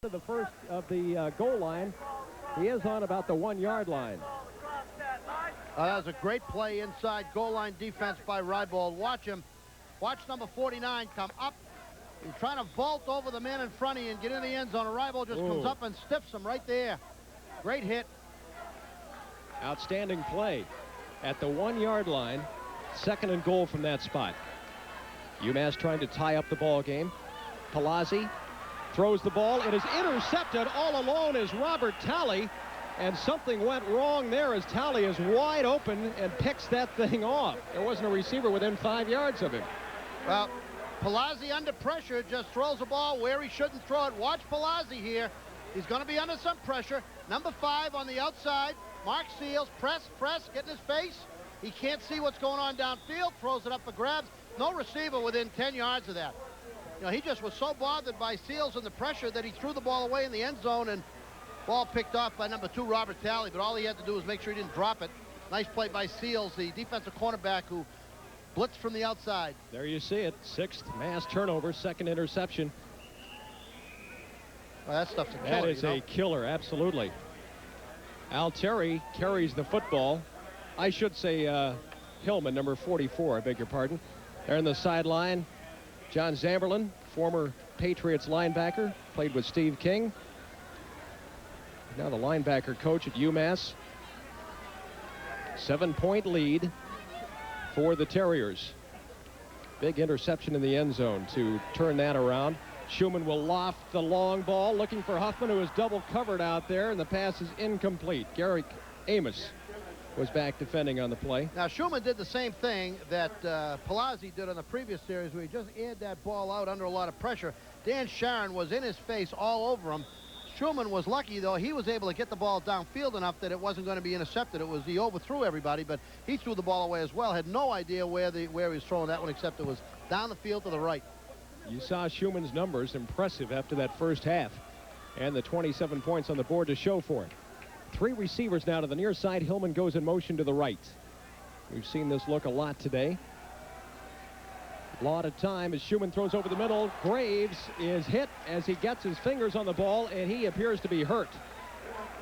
to the first of the goal line. He is on about the 1-yard line. That was a great play inside goal line defense by Rybold. Watch him. Watch number 49 come up. He's trying to vault over the man in front of you and get in the end zone. Rybold just comes up and stiffs him right there. Great hit. Outstanding play at the 1-yard line. 2nd and goal from that spot. UMass trying to tie up the ball game. Palazzi throws the ball. It is intercepted. All alone is Robert Talley. And something went wrong there as Talley is wide open and picks that thing off. There wasn't a receiver within 5 yards of him. Well, Palazzi under pressure just throws the ball where he shouldn't throw it. Watch Palazzi here. He's going to be under some pressure. Number 5 on the outside. Mark Seals. Press, get in his face. He can't see what's going on downfield. Throws it up for grabs. No receiver within 10 yards of that. You know, he just was so bothered by Seals and the pressure that he threw the ball away in the end zone, and ball picked off by number 2, Robert Talley, but all he had to do was make sure he didn't drop it. Nice play by Seals, the defensive cornerback who blitzed from the outside. There you see it. 6th mass turnover, 2nd interception. Well, that stuff's a killer. That is a killer, absolutely. Altieri carries the football. I should say Hillman, number 44, I beg your pardon. There in the sideline, John Zamberlin, former Patriots linebacker, played with Steve King. Now the linebacker coach at UMass. 7-point lead for the Terriers. Big interception in the end zone to turn that around. Schumann will loft the long ball, looking for Huffman, who is double covered out there, and the pass is incomplete. Garrick Amos was back defending on the play. Now Schumann did the same thing that Palazzi did on the previous series, where he just aired that ball out under a lot of pressure. Dan Sharon was in his face all over him. Schumann was lucky, though. He was able to get the ball downfield enough that it wasn't going to be intercepted. He overthrew everybody, but he threw the ball away as well. Had no idea where he was throwing that one, except it was down the field to the right. You saw Schumann's numbers, impressive after that first half, and the 27 points on the board to show for it. 3 receivers now to the near side. Hillman goes in motion to the right. We've seen this look a lot today. A lot of time as Schumann throws over the middle. Graves is hit as he gets his fingers on the ball, and he appears to be hurt.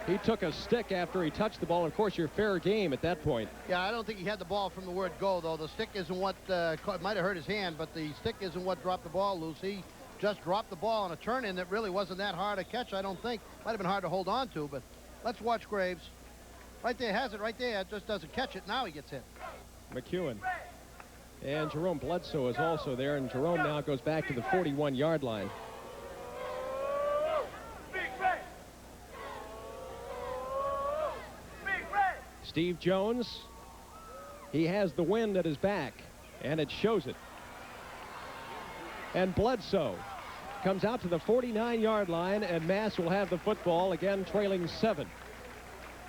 He took a stick after he touched the ball, and of course you're fair game at that point. Yeah, I don't think he had the ball from the word go, though. The stick isn't what might have hurt his hand, but the stick isn't what dropped the ball loose. He just dropped the ball on a turn-in that really wasn't that hard to catch, I don't think. Might have been hard to hold on to, but let's watch Graves. Right there, has it right there. Just doesn't catch it. Now he gets hit. McEwen. And Jerome Bledsoe is also there, and Jerome now goes back to the 41-yard line. Steve Jones, he has the wind at his back, and it shows it. And Bledsoe comes out to the 49-yard line, and Mass will have the football, again trailing 7.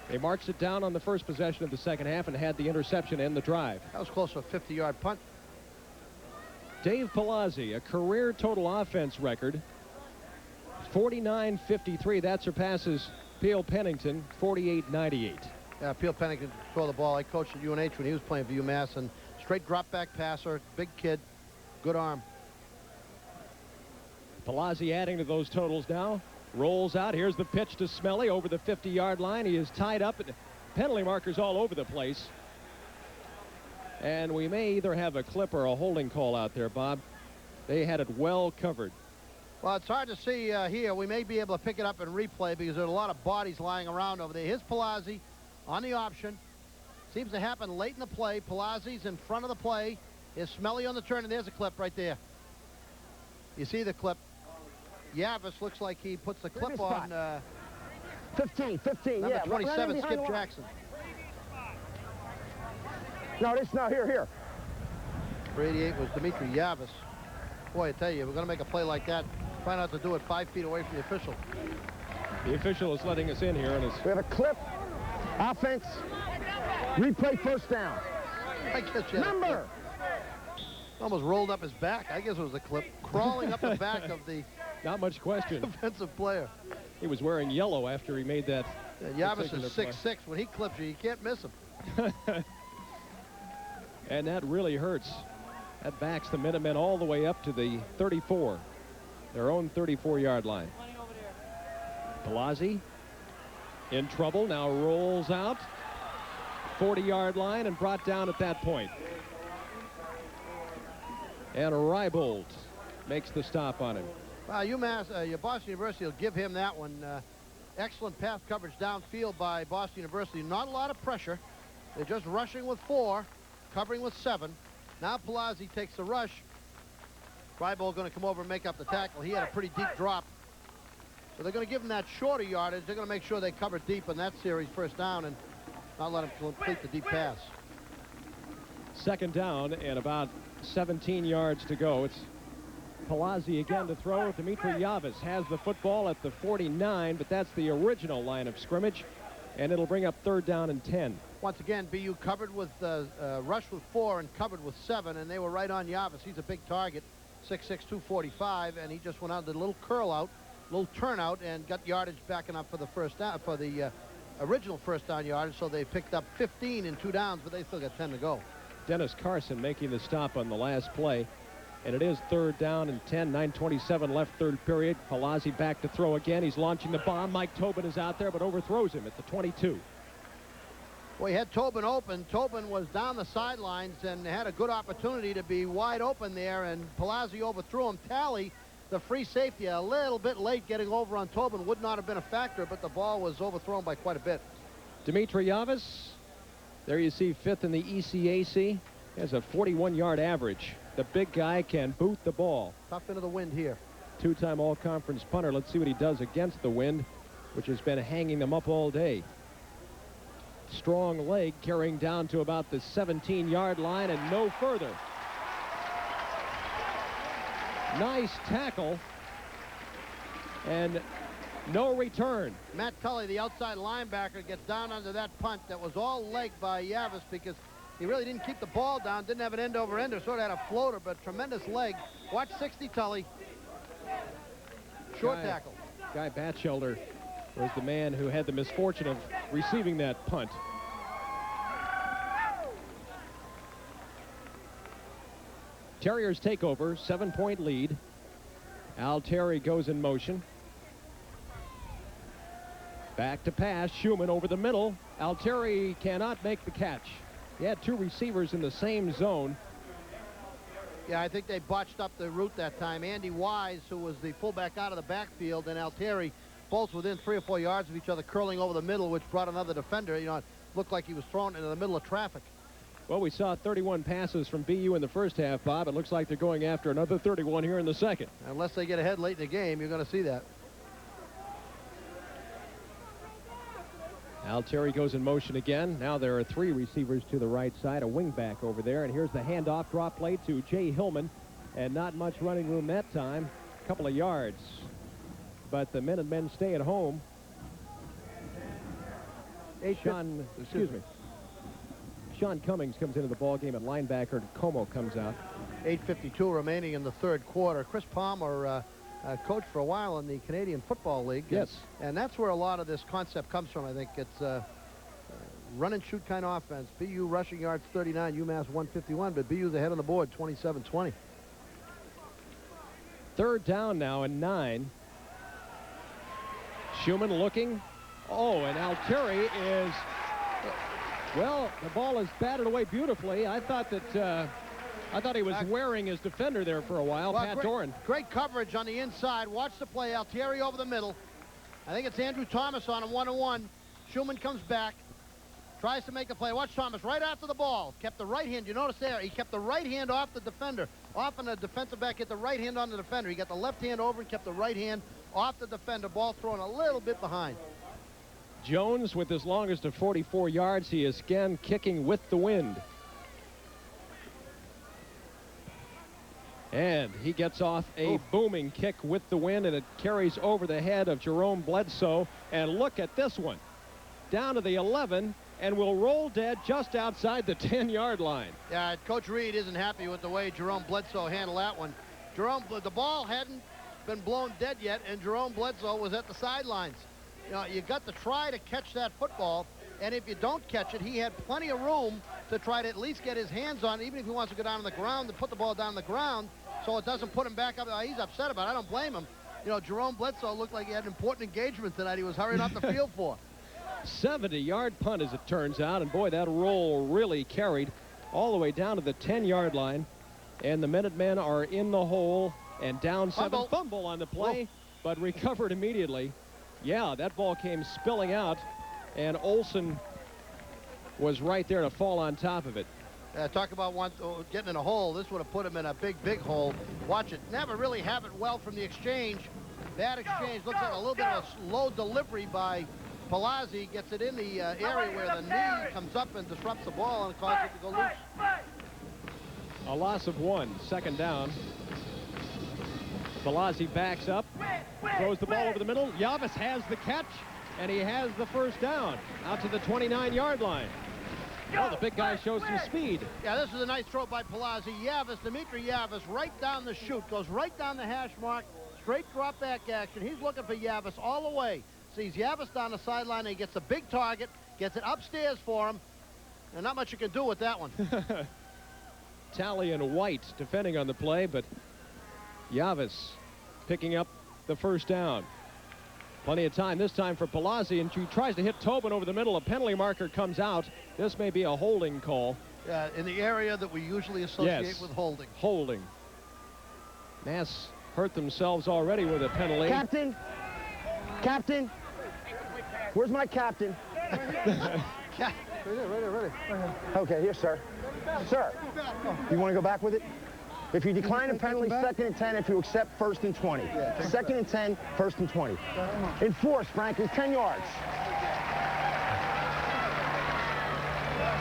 They marched it down on the first possession of the second half and had the interception and the drive. That was close to a 50-yard punt. Dave Palazzi, a career total offense record, 49-53. That surpasses Peel Pennington, 48-98. Yeah, Peel Pennington could throw the ball. I coached at UNH when he was playing for UMass, and straight drop-back passer, big kid, good arm. Palazzi adding to those totals now. Rolls out. Here's the pitch to Smelly over the 50-yard line. He is tied up. Penalty markers all over the place. And we may either have a clip or a holding call out there, Bob. They had it well covered. Well, it's hard to see here. We may be able to pick it up and replay because there's a lot of bodies lying around over there. Here's Palazzi on the option. Seems to happen late in the play. Palazzi's in front of the play. Here's Smelly on the turn, and there's a clip right there. You see the clip. Yavis looks like he puts the clip on 15, number 27, Skip Jackson. No, here. 388 was Dimitri Yavis. Boy, I tell you, we're going to make a play like that. Try not to do it 5 feet away from the official. The official is letting us in here. And we have a clip. Offense. Replay first down. I guess you number. Almost rolled up his back. I guess it was a clip. Crawling up the back of the not much question. Defensive player. He was wearing yellow after he made that. Yavis is 6'6". When he clips you, you can't miss him. And that really hurts. That backs the Minutemen all the way up to the 34. Their own 34-yard line. Palazzi in trouble, now rolls out. 40-yard line and brought down at that point. And Rybold makes the stop on him. UMass, your Boston University will give him that one. Excellent pass coverage downfield by Boston University. Not a lot of pressure. They're just rushing with 4, covering with 7. Now Palazzi takes the rush. Rybold going to come over and make up the tackle. He had a pretty deep drop. So they're going to give him that shorter yardage. They're going to make sure they cover deep in that series, first down, and not let him complete the deep pass. Second down and about 17 yards to go. It's Palazzi again to throw. Dimitri Yavis has the football at the 49, but that's the original line of scrimmage, and it'll bring up third down and 10. Once again, BU covered with rushed with 4 and covered with 7, and they were right on Yavis. He's a big target, 6'6", 245, and he just went out, did a little curl out, little turnout, and got yardage backing up for the first down, for the original first down yardage. So they picked up 15 in 2 downs, but they still got 10 to go. Dennis Carson making the stop on the last play. And it is third down and 10, 9:27 left, third period. Palazzi back to throw again. He's launching the bomb. Mike Tobin is out there, but overthrows him at the 22. Well, he had Tobin open. Tobin was down the sidelines and had a good opportunity to be wide open there, and Palazzi overthrew him. Talley, the free safety, a little bit late getting over on Tobin. Would not have been a factor, but the ball was overthrown by quite a bit. Dimitri Yavis, there you see 5th in the ECAC. He has a 41-yard average. The big guy can boot the ball. Tough into the wind here. 2-time all-conference punter. Let's see what he does against the wind, which has been hanging them up all day. Strong leg carrying down to about the 17-yard line and no further. Nice tackle and no return. Matt Tully, the outside linebacker, gets down under that punt that was all leg by Yavis because he really didn't keep the ball down, didn't have an end-over-ender, sort of had a floater, but tremendous leg. Watch 60 Tully. Short tackle. Guy Batchelder was the man who had the misfortune of receiving that punt. Terriers take over, 7-point lead. Al Terry goes in motion. Back to pass, Schumann over the middle. Al Terry cannot make the catch. He had 2 receivers in the same zone. Yeah, I think they botched up the route that time. Andy Wise, who was the fullback out of the backfield, and Altieri, both within 3 or 4 yards of each other, curling over the middle, which brought another defender. You know, it looked like he was thrown into the middle of traffic. Well, we saw 31 passes from BU in the first half, Bob. It looks like they're going after another 31 here in the second. Unless they get ahead late in the game, you're going to see that. Al Terry goes in motion again. Now there are 3 receivers to the right side, a wingback over there, and here's the handoff drop play to Jay Hillman, and not much running room that time, a couple of yards, but the Minutemen stay at home. Sean Cummings comes into the ball game at linebacker, and Como comes out. 8:52 remaining in the third quarter. Chris Palmer coached for a while in the Canadian Football League. Yes. And that's where a lot of this concept comes from. I think it's run and shoot kind of offense. BU rushing yards 39, UMass 151, but BU's ahead on the board 27-20. Third down now and 9. Schumann looking. Oh, and Altieri is, well, the ball is batted away beautifully. I thought he was wearing his defender there for a while, well, Pat Doran. Great coverage on the inside. Watch the play. Altieri over the middle. I think it's Andrew Thomas on him, 1-on-1. Schumann comes back, tries to make the play. Watch Thomas right after the ball. Kept the right hand. You notice there, he kept the right hand off the defender. Often a defensive back get the right hand on the defender. He got the left hand over and kept the right hand off the defender. Ball thrown a little bit behind. Jones with his longest of 44 yards. He is again kicking with the wind. And he gets off a booming kick with the wind, and it carries over the head of Jerome Bledsoe. And look at this one. Down to the 11, and will roll dead just outside the 10-yard line. Yeah, Coach Reed isn't happy with the way Jerome Bledsoe handled that one. The ball hadn't been blown dead yet, and Jerome Bledsoe was at the sidelines. You know, you got to try to catch that football, and if you don't catch it, he had plenty of room to try to at least get his hands on it, even if he wants to go down on the ground, to put the ball down on the ground so it doesn't put him back up. He's upset about it. I don't blame him. You know, Jerome Bledsoe looked like he had an important engagement tonight. He was hurrying off the field for. 70-yard punt, as it turns out. And, boy, that roll really carried all the way down to the 10-yard line. And the Minutemen are in the hole and down 7. Fumble on the play, but recovered immediately. Yeah, that ball came spilling out, and Olsen was right there to fall on top of it. Talk about getting in a hole. This would have put him in a big hole. Watch it. Never really have it well from the exchange. Bad exchange. Looks like a little bit of a slow delivery by Palazzi. Gets it in the area where the knee comes up and disrupts the ball and causes it to go loose. A loss of 1. Second down. Palazzi backs up, throws the ball over the middle. Yavis has the catch, and he has the first down out to the 29-yard line. Oh, the big guy shows some speed. Yeah, this is a nice throw by Palazzi. Dimitri Yavis, right down the chute, goes right down the hash mark, straight drop back action. He's looking for Yavis all the way. Sees Yavis down the sideline, and he gets a big target, gets it upstairs for him, and not much you can do with that one. Talley and White defending on the play, but Yavis picking up the first down. Plenty of time this time for Palazzi, and she tries to hit Tobin over the middle. A penalty marker comes out. This may be a holding call. In the area that we usually associate with holding. Holding. Mass hurt themselves already with a penalty. Captain, where's my captain? Right there. Okay, here, sir. Sir, you want to go back with it? If you decline a penalty, 2nd and 10. If you accept, 1st and 20. 2nd and 10, 1st and 20. Enforce, Frank, is 10 yards.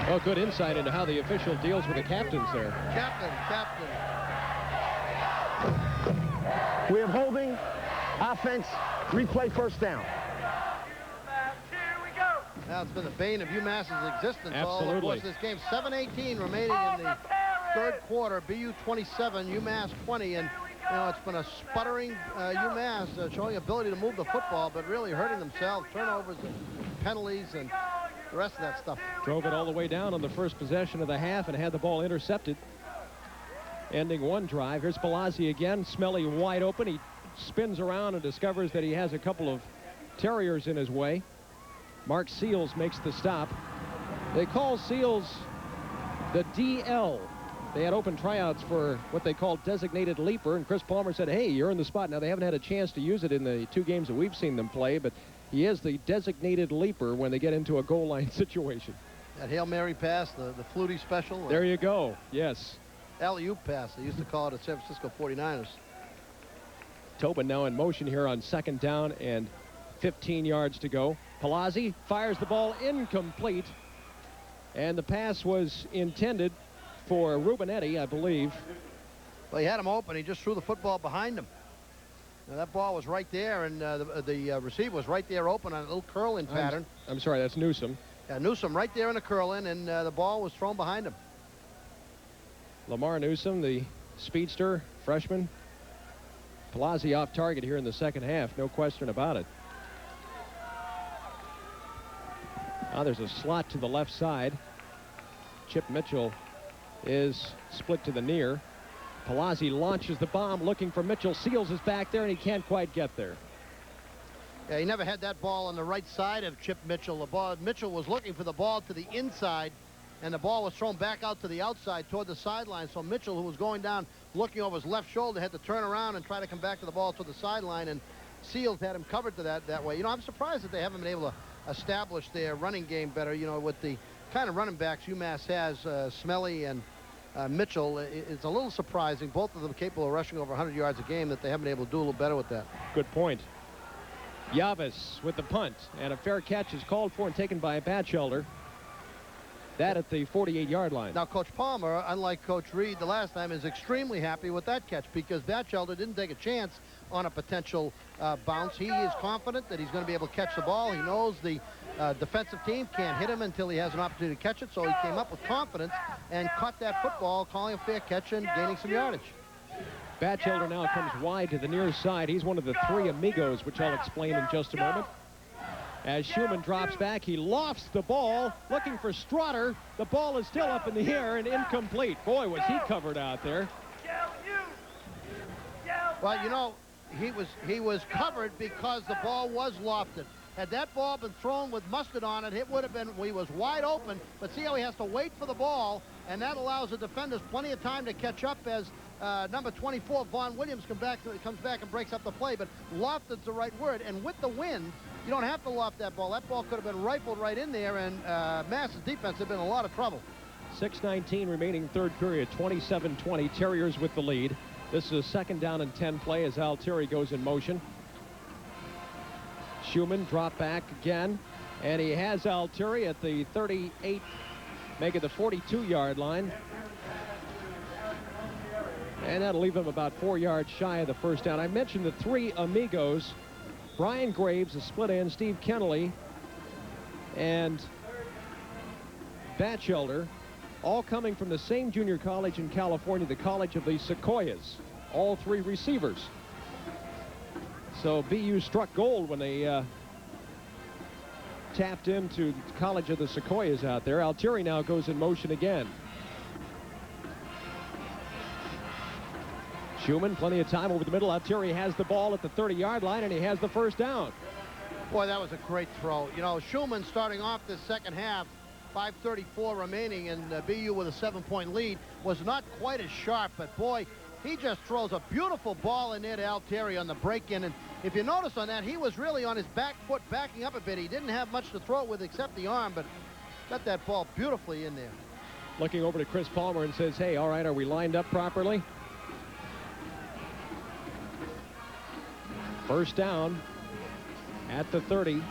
Oh, good insight into how the official deals with the captains there. Captain. We have holding, offense, replay, first down. Now it's been the bane of UMass's existence all the course of this game. 7:18 remaining in the third quarter. BU 27, UMass 20, and you know it's been a sputtering UMass showing ability to move the football, but really hurting themselves. Turnovers and penalties and the rest of that stuff. Drove it all the way down on the first possession of the half and had the ball intercepted, ending one drive. Here's Palazzi again, Smelly wide open. He spins around and discovers that he has a couple of Terriers in his way. Mark Seals makes the stop. They call Seals the DL. They had open tryouts for what they call designated leaper, and Chris Palmer said, hey, you're in the spot. Now, they haven't had a chance to use it in the 2 games that we've seen them play, but he is the designated leaper when they get into a goal line situation. That Hail Mary pass, the Flutie special. There you go, yes. Alley-oop pass, they used to call it at San Francisco 49ers. Tobin now in motion here on 2nd down and 15 yards to go. Palazzi fires the ball incomplete, and the pass was intended for Rubinetti, I believe. Well, he had him open. He just threw the football behind him. Now, that ball was right there, and the receiver was right there open on a little curl-in pattern. I'm sorry, that's Newsom. Yeah, Newsom right there in the curl-in, and the ball was thrown behind him. Lamar Newsom, the speedster, freshman. Palazzi off target here in the second half, no question about it. Now there's a slot to the left side. Chip Mitchell is split to the near. Palazzi launches the bomb looking for Mitchell. Seals is back there, and he can't quite get there. Yeah, he never had that ball on the right side of Chip Mitchell. Mitchell was looking for the ball to the inside, and the ball was thrown back out to the outside toward the sideline. So Mitchell, who was going down looking over his left shoulder, had to turn around and try to come back to the ball to the sideline, and Seals had him covered to that way. You know, I'm surprised that they haven't been able to establish their running game better, you know, with the kind of running backs UMass has, Smelly and Mitchell. It's a little surprising, both of them capable of rushing over 100 yards a game, that they haven't been able to do a little better with that. Good point. Yavis with the punt, and a fair catch is called for and taken by Batchelder. That at the 48-yard line. Now, Coach Palmer, unlike Coach Reed the last time, is extremely happy with that catch because Batchelder didn't take a chance on a potential bounce. He is confident that he's going to be able to catch the ball. He knows the defensive team can't hit him until he has an opportunity to catch it, so he came up with confidence and caught that football, calling a fair catch and gaining some yardage. Batchelder now comes wide to the near side. He's one of the 3 amigos, which I'll explain in just a moment. As Schumann drops back, he lofts the ball, looking for Strotter. The ball is still up in the air and incomplete. Boy, was he covered out there. Well, you know, he was covered because the ball was lofted. Had that ball been thrown with mustard on it, it would have been, he was wide open, but see how he has to wait for the ball, and that allows the defenders plenty of time to catch up as number 24, Vaughn Williams, comes back and breaks up the play. But lofted's the right word, and with the wind, you don't have to loft that ball. That ball could have been rifled right in there, and Mass's defense had been in a lot of trouble. 6:19 remaining third period, 27-20, Terriers with the lead. This is a second down and 10 play as Altieri goes in motion. Schumann drop back again, and he has Altieri at the 38, make it the 42-yard line. And that'll leave him about 4 yards shy of the first down. I mentioned the three amigos, Brian Graves, a split end, Steve Kennelly, and Batchelder, all coming from the same junior college in California, the College of the Sequoias, all three receivers. So BU struck gold when they tapped into the College of the Sequoias out there. Altieri now goes in motion again. Schumann, plenty of time over the middle. Altieri has the ball at the 30-yard line, and he has the first down. Boy, that was a great throw. You know, Schumann starting off this second half, 5:34 remaining, and BU with a 7-point lead, was not quite as sharp, but boy, he just throws a beautiful ball in there to Altieri on the break-in. And if you notice on that, he was really on his back foot, backing up a bit. He didn't have much to throw it with except the arm, but got that ball beautifully in there. Looking over to Chris Palmer and says, hey, all right, are we lined up properly? First down at the 30.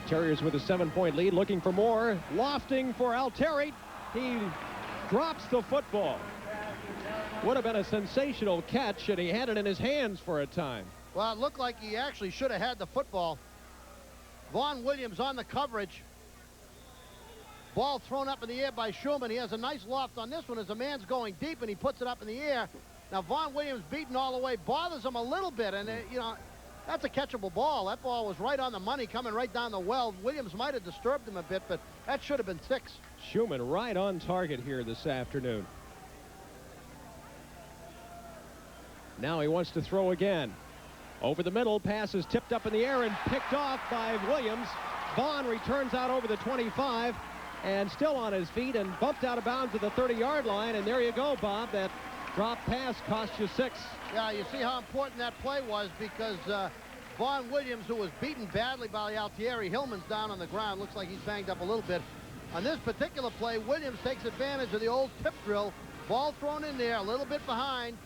Terriers with a 7-point lead, looking for more. Lofting for Altieri. He drops the football. Would have been a sensational catch, and he had it in his hands for a time. Well, it looked like he actually should have had the football. Vaughn Williams on the coverage. Ball thrown up in the air by Schumann. He has a nice loft on this one as the man's going deep, and he puts it up in the air. Now, Vaughn Williams beaten all the way, bothers him a little bit, and, you know, that's a catchable ball. That ball was right on the money, coming right down the well. Williams might have disturbed him a bit, but that should have been 6. Schumann right on target here this afternoon. Now he wants to throw again. Over the middle, pass is tipped up in the air and picked off by Williams. Vaughn returns out over the 25 and still on his feet and bumped out of bounds at the 30-yard line. And there you go, Bob. That drop pass cost you 6. Yeah, you see how important that play was, because Vaughn Williams, who was beaten badly by Altieri, Hillman's down on the ground. Looks like he's banged up a little bit. On this particular play, Williams takes advantage of the old tip drill. Ball thrown in there, a little bit behind,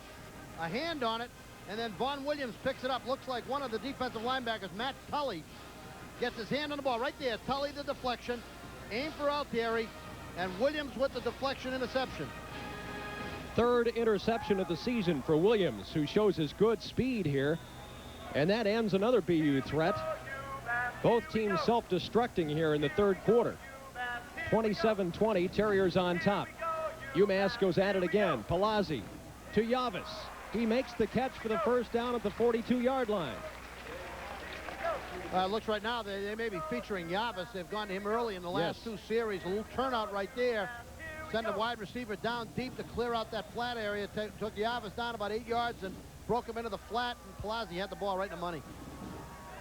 a hand on it, and then Vaughn Williams picks it up. Looks like one of the defensive linebackers, Matt Tully, gets his hand on the ball right there. Tully the deflection, aim for Altieri, and Williams with the deflection interception. Third interception of the season for Williams, who shows his good speed here. And that ends another BU threat. Both teams self-destructing here in the third quarter. 27-20, Terriers on top. UMass goes at it again. Palazzi to Yavis. He makes the catch for the first down at the 42-yard line. Looks right now they may be featuring Yavis. They've gone to him early in the last 2 series. A little turnout right there. Send a wide receiver down deep to clear out that flat area. Took Yavis down about 8 yards and broke him into the flat, and Palazzi had the ball right in the money.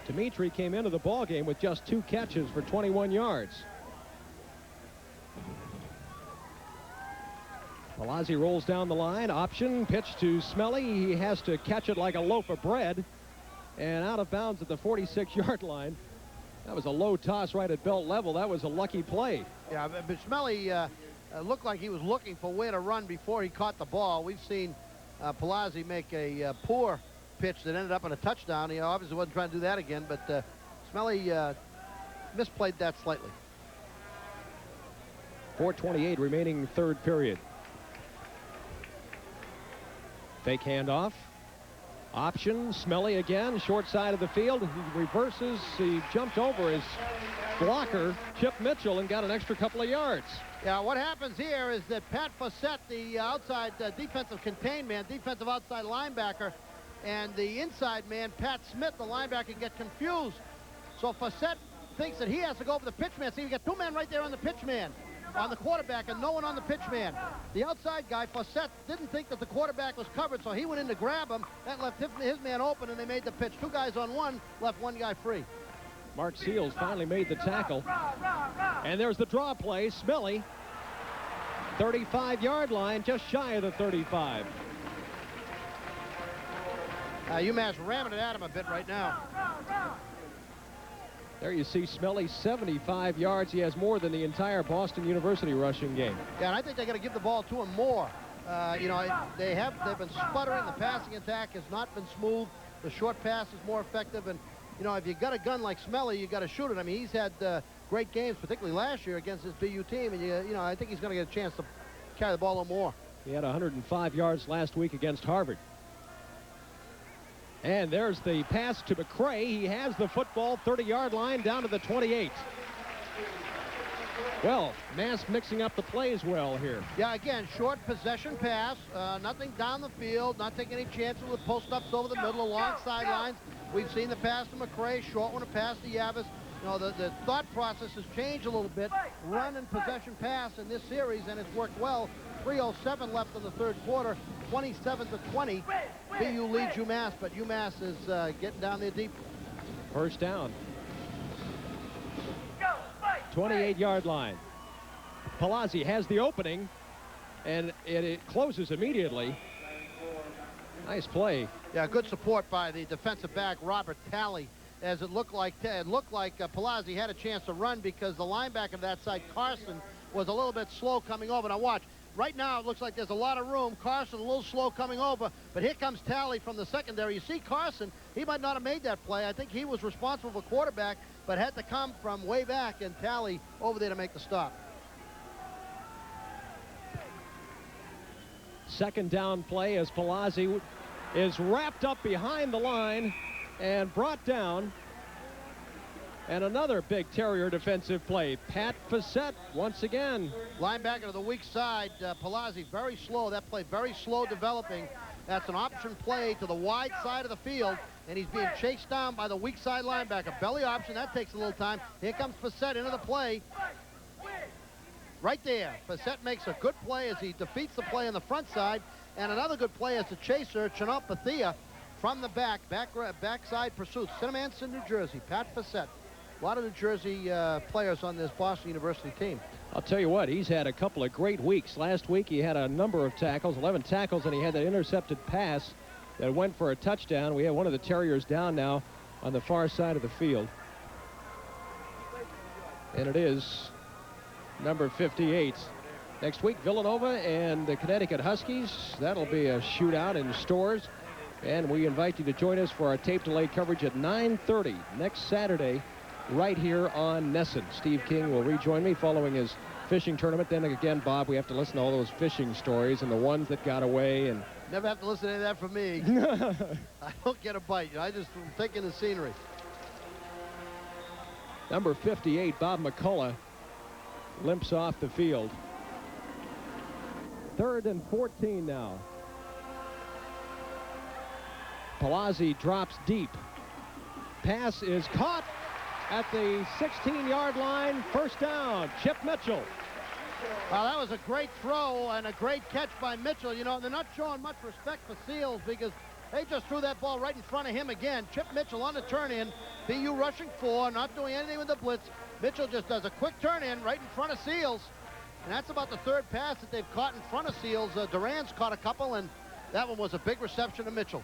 Dimitri came into the ball game with just 2 catches for 21 yards. Palazzi rolls down the line. Option, pitch to Smelly. He has to catch it like a loaf of bread. And out of bounds at the 46-yard line. That was a low toss right at belt level. That was a lucky play. Yeah, but Smelly looked like he was looking for where to run before he caught the ball. We've seen Palazzi make a poor pitch that ended up in a touchdown. He obviously wasn't trying to do that again, but Smelly misplayed that slightly. 4:28 remaining third period. Fake handoff. Option, Smelly again, short side of the field. He reverses. He jumped over his blocker, Chip Mitchell, and got an extra couple of yards. Yeah, what happens here is that Pat Fossett, the outside defensive contained man, defensive outside linebacker, and the inside man, Pat Smith, the linebacker, get confused. So Fossett thinks that he has to go over the pitch man. See, you got 2 men right there on the pitch man. on the quarterback and no one on the pitch man. The outside guy, Fossett, didn't think that the quarterback was covered, so he went in to grab him. That left his man open, and they made the pitch. 2 guys on one, left 1 guy free. Mark Seals finally made the tackle. And there's the draw play. Smelly, 35-yard line, just shy of the 35. UMass ramming it at him a bit right now. There you see Smelly, 75 yards. He has more than the entire Boston University rushing game. Yeah, and I think they got to give the ball to him more. You know, they've been sputtering. The passing attack has not been smooth. The short pass is more effective. And, you know, if you got a gun like Smelly, you got to shoot it. I mean, he's had great games, particularly last year against this BU team. And, you know, I think he's going to get a chance to carry the ball a little more. He had 105 yards last week against Harvard. And there's the pass to McCray. He has the football, 30-yard line down to the 28. Well, Mass mixing up the plays well here. Yeah, again, short possession pass, nothing down the field, not taking any chances with post-ups over the middle, along sidelines. We've seen the pass to McCray, short one, a pass to Yavis. You know, the thought process has changed a little bit. Run and possession pass in this series, and it's worked well. 3:07 left in the third quarter, 27-20. BU leads UMass, but UMass is getting down there deep. First down. 28-yard line. Palazzi has the opening, and it closes immediately. Nice play. Yeah, good support by the defensive back, Robert Talley, as it looked like Palazzi had a chance to run because the linebacker of that side, Carson, was a little bit slow coming over. Now watch. Right now, it looks like there's a lot of room. Carson a little slow coming over, but here comes Talley from the secondary. You see Carson, he might not have made that play. I think he was responsible for quarterback, but had to come from way back, and Talley over there to make the stop. Second down play as Palazzi is wrapped up behind the line and brought down. And another big Terrier defensive play. Pat Fossett once again. Linebacker to the weak side. Palazzi very slow. That play very slow developing. That's an option play to the wide side of the field. And he's being chased down by the weak side linebacker. Belly option. That takes a little time. Here comes Fossett into the play. Right there. Fossett makes a good play as he defeats the play on the front side. And another good play as the chaser, Chanel Pathia, from the backside pursuit. Cinemanston, New Jersey. Pat Fossett. A lot of New Jersey players on this Boston University team. I'll tell you what, he's had a couple of great weeks. Last week he had a number of tackles, 11 tackles, and he had that intercepted pass that went for a touchdown. We have one of the Terriers down now on the far side of the field. And it is number 58. Next week, Villanova and the Connecticut Huskies. That'll be a shootout in Stores. And we invite you to join us for our tape delay coverage at 9:30 next Saturday, right here on Nesson. Steve King will rejoin me following his fishing tournament. Then again, Bob, we have to listen to all those fishing stories and the ones that got away. And never have to listen to any of that from me. I don't get a bite. I just am taking the scenery. Number 58, Bob McCullough, limps off the field. 3rd and 14 now. Palazzi drops deep. Pass is caught at the 16-yard line. First down, Chip Mitchell. Well, that was a great throw and a great catch by Mitchell. You know, they're not showing much respect for Seals because they just threw that ball right in front of him again. Chip Mitchell on the turn-in. BU rushing 4, not doing anything with the blitz. Mitchell just does a quick turn-in right in front of Seals. And that's about the 3rd pass that they've caught in front of Seals. Duran's caught a couple, and that one was a big reception to Mitchell.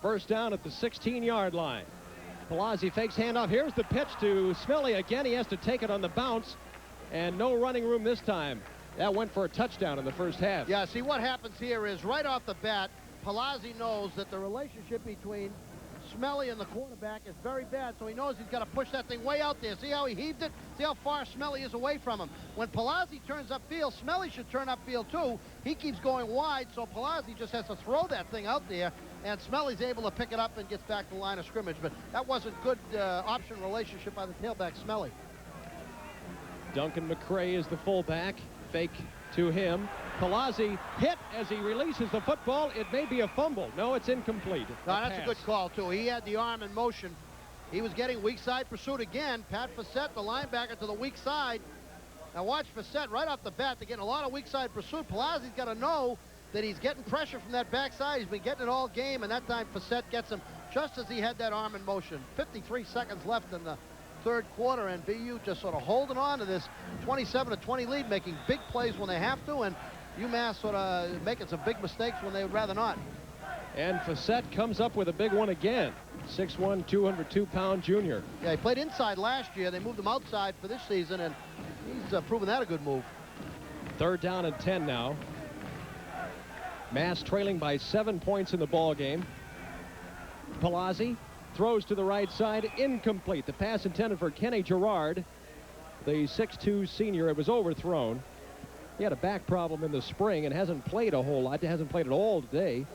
First down at the 16-yard line. Palazzi fakes handoff. Here's the pitch to Smelly again. He has to take it on the bounce, and no running room this time. That went for a touchdown in the first half. Yeah, see what happens here is right off the bat, Palazzi knows that the relationship between Smelly and the quarterback is very bad, so he knows he's got to push that thing way out there. See how he heaved it? See how far Smelly is away from him. When Palazzi turns upfield, Smelly should turn upfield too. He keeps going wide, so Palazzi just has to throw that thing out there, and Smelly's able to pick it up and gets back to the line of scrimmage. But that wasn't good option relationship by the tailback, Smelly. Duncan McCray is the fullback. Fake to him. Palazzi hit as he releases the football. It may be a fumble. No, it's incomplete. No, that's a good call, too. He had the arm in motion He was getting weak side pursuit again. Pat Facette, the linebacker, to the weak side. Now watch Facette right off the bat. They're getting a lot of weak side pursuit. Palazzi's got to know that he's getting pressure from that backside. He's been getting it all game, and that time Facette gets him just as he had that arm in motion. 53 seconds left in the third quarter, and BU just sort of holding on to this 27-20 lead, making big plays when they have to, and UMass sort of making some big mistakes when they would rather not. And Facette comes up with a big one again. 6'1", 202-pound junior. Yeah, he played inside last year. They moved him outside for this season, and he's proven that a good move. Third down and 10 now. Mass trailing by 7 points in the ball game. Palazzi throws to the right side, incomplete. The pass intended for Kenny Gerard, the 6'2 senior. It was overthrown. He had a back problem in the spring and hasn't played a whole lot. Hasn't played at all today.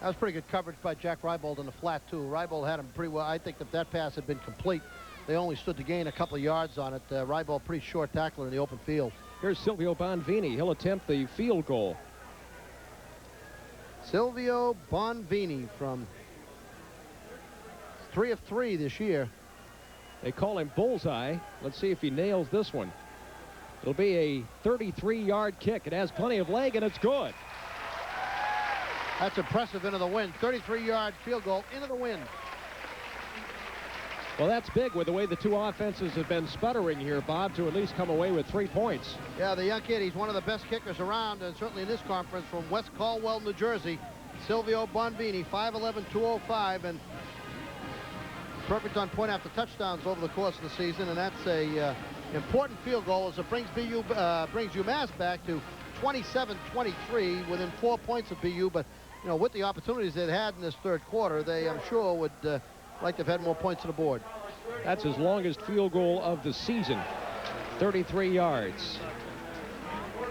That was pretty good coverage by Jack Rybold in the flat, too. Rybold had him pretty well. I think if that pass had been complete, they only stood to gain a couple of yards on it. Rybold, pretty short tackler in the open field. Here's Silvio Bonvini. He'll attempt the field goal. Silvio Bonvini from 3 of 3 this year. They call him Bullseye. Let's see if he nails this one. It'll be a 33-yard kick. It has plenty of leg, and it's good. That's impressive into the wind. 33-yard field goal into the wind. Well, that's big with the way the two offenses have been sputtering here, Bob, to at least come away with 3 points. Yeah, the young kid, he's one of the best kickers around, and certainly in this conference, from West Caldwell, New Jersey. Silvio Bonvini, 5'11", 205, and perfect on point after touchdowns over the course of the season, and that's a important field goal as it brings UMass back to 27-23, within 4 points of BU. But you know, with the opportunities they'd had in this third quarter, they, I'm sure, would like to have had more points on the board. That's his longest field goal of the season. 33 yards.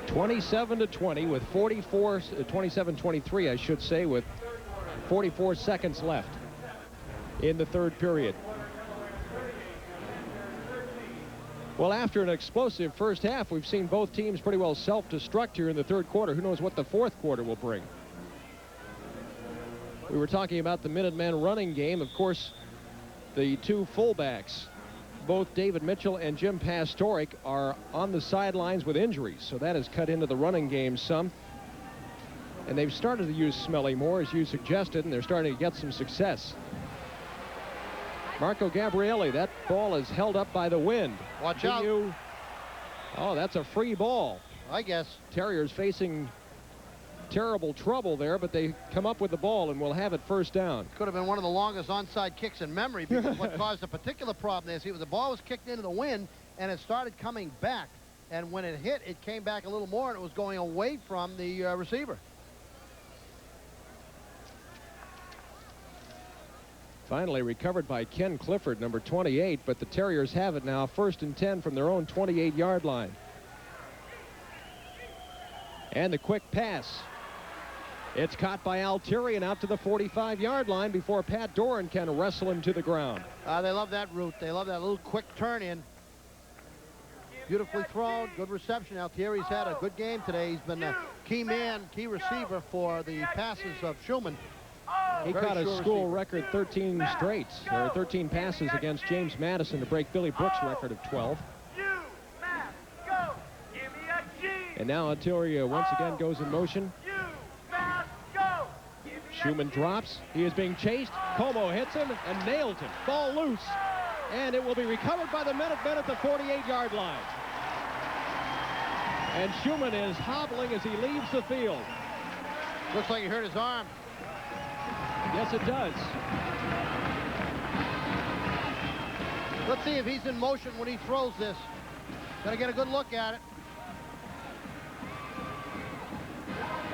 27-20 with 27-23, I should say, with 44 seconds left in the third period. Well, after an explosive first half, we've seen both teams pretty well self-destruct here in the third quarter. Who knows what the fourth quarter will bring? We were talking about the Minutemen running game. Of course, the two fullbacks, both David Mitchell and Jim Pastoric, are on the sidelines with injuries, so that has cut into the running game some. And they've started to use Smelly more, as you suggested, and they're starting to get some success. Marco Gabrielli, that ball is held up by the wind. Watch out. Oh, that's a free ball. I guess. Terriers facing terrible trouble there, but they come up with the ball and will have it first down. Could have been one of the longest onside kicks in memory, because what caused a particular problem there, see, the ball was kicked into the wind and it started coming back, and when it hit, it came back a little more and it was going away from the receiver. Finally recovered by Ken Clifford, number 28, but the Terriers have it now, 1st and 10 from their own 28-yard line. And the quick pass. It's caught by Altieri and out to the 45-yard line before Pat Doran can wrestle him to the ground. They love that route. They love that little quick turn in. Beautifully thrown, good reception. Altieri's had a good game today. He's been a key man, key receiver for the passes of Schumann. He caught a school record 13 straight, or 13 passes against James Madison to break Billy Brooks' record of 12. And now Altieri once again goes in motion. Schumann drops. He is being chased. Como hits him and nails him. Ball loose. And it will be recovered by the Minutemen at the 48-yard line. And Schumann is hobbling as he leaves the field. Looks like he hurt his arm. Yes, it does. Let's see if he's in motion when he throws this. Gonna get a good look at it.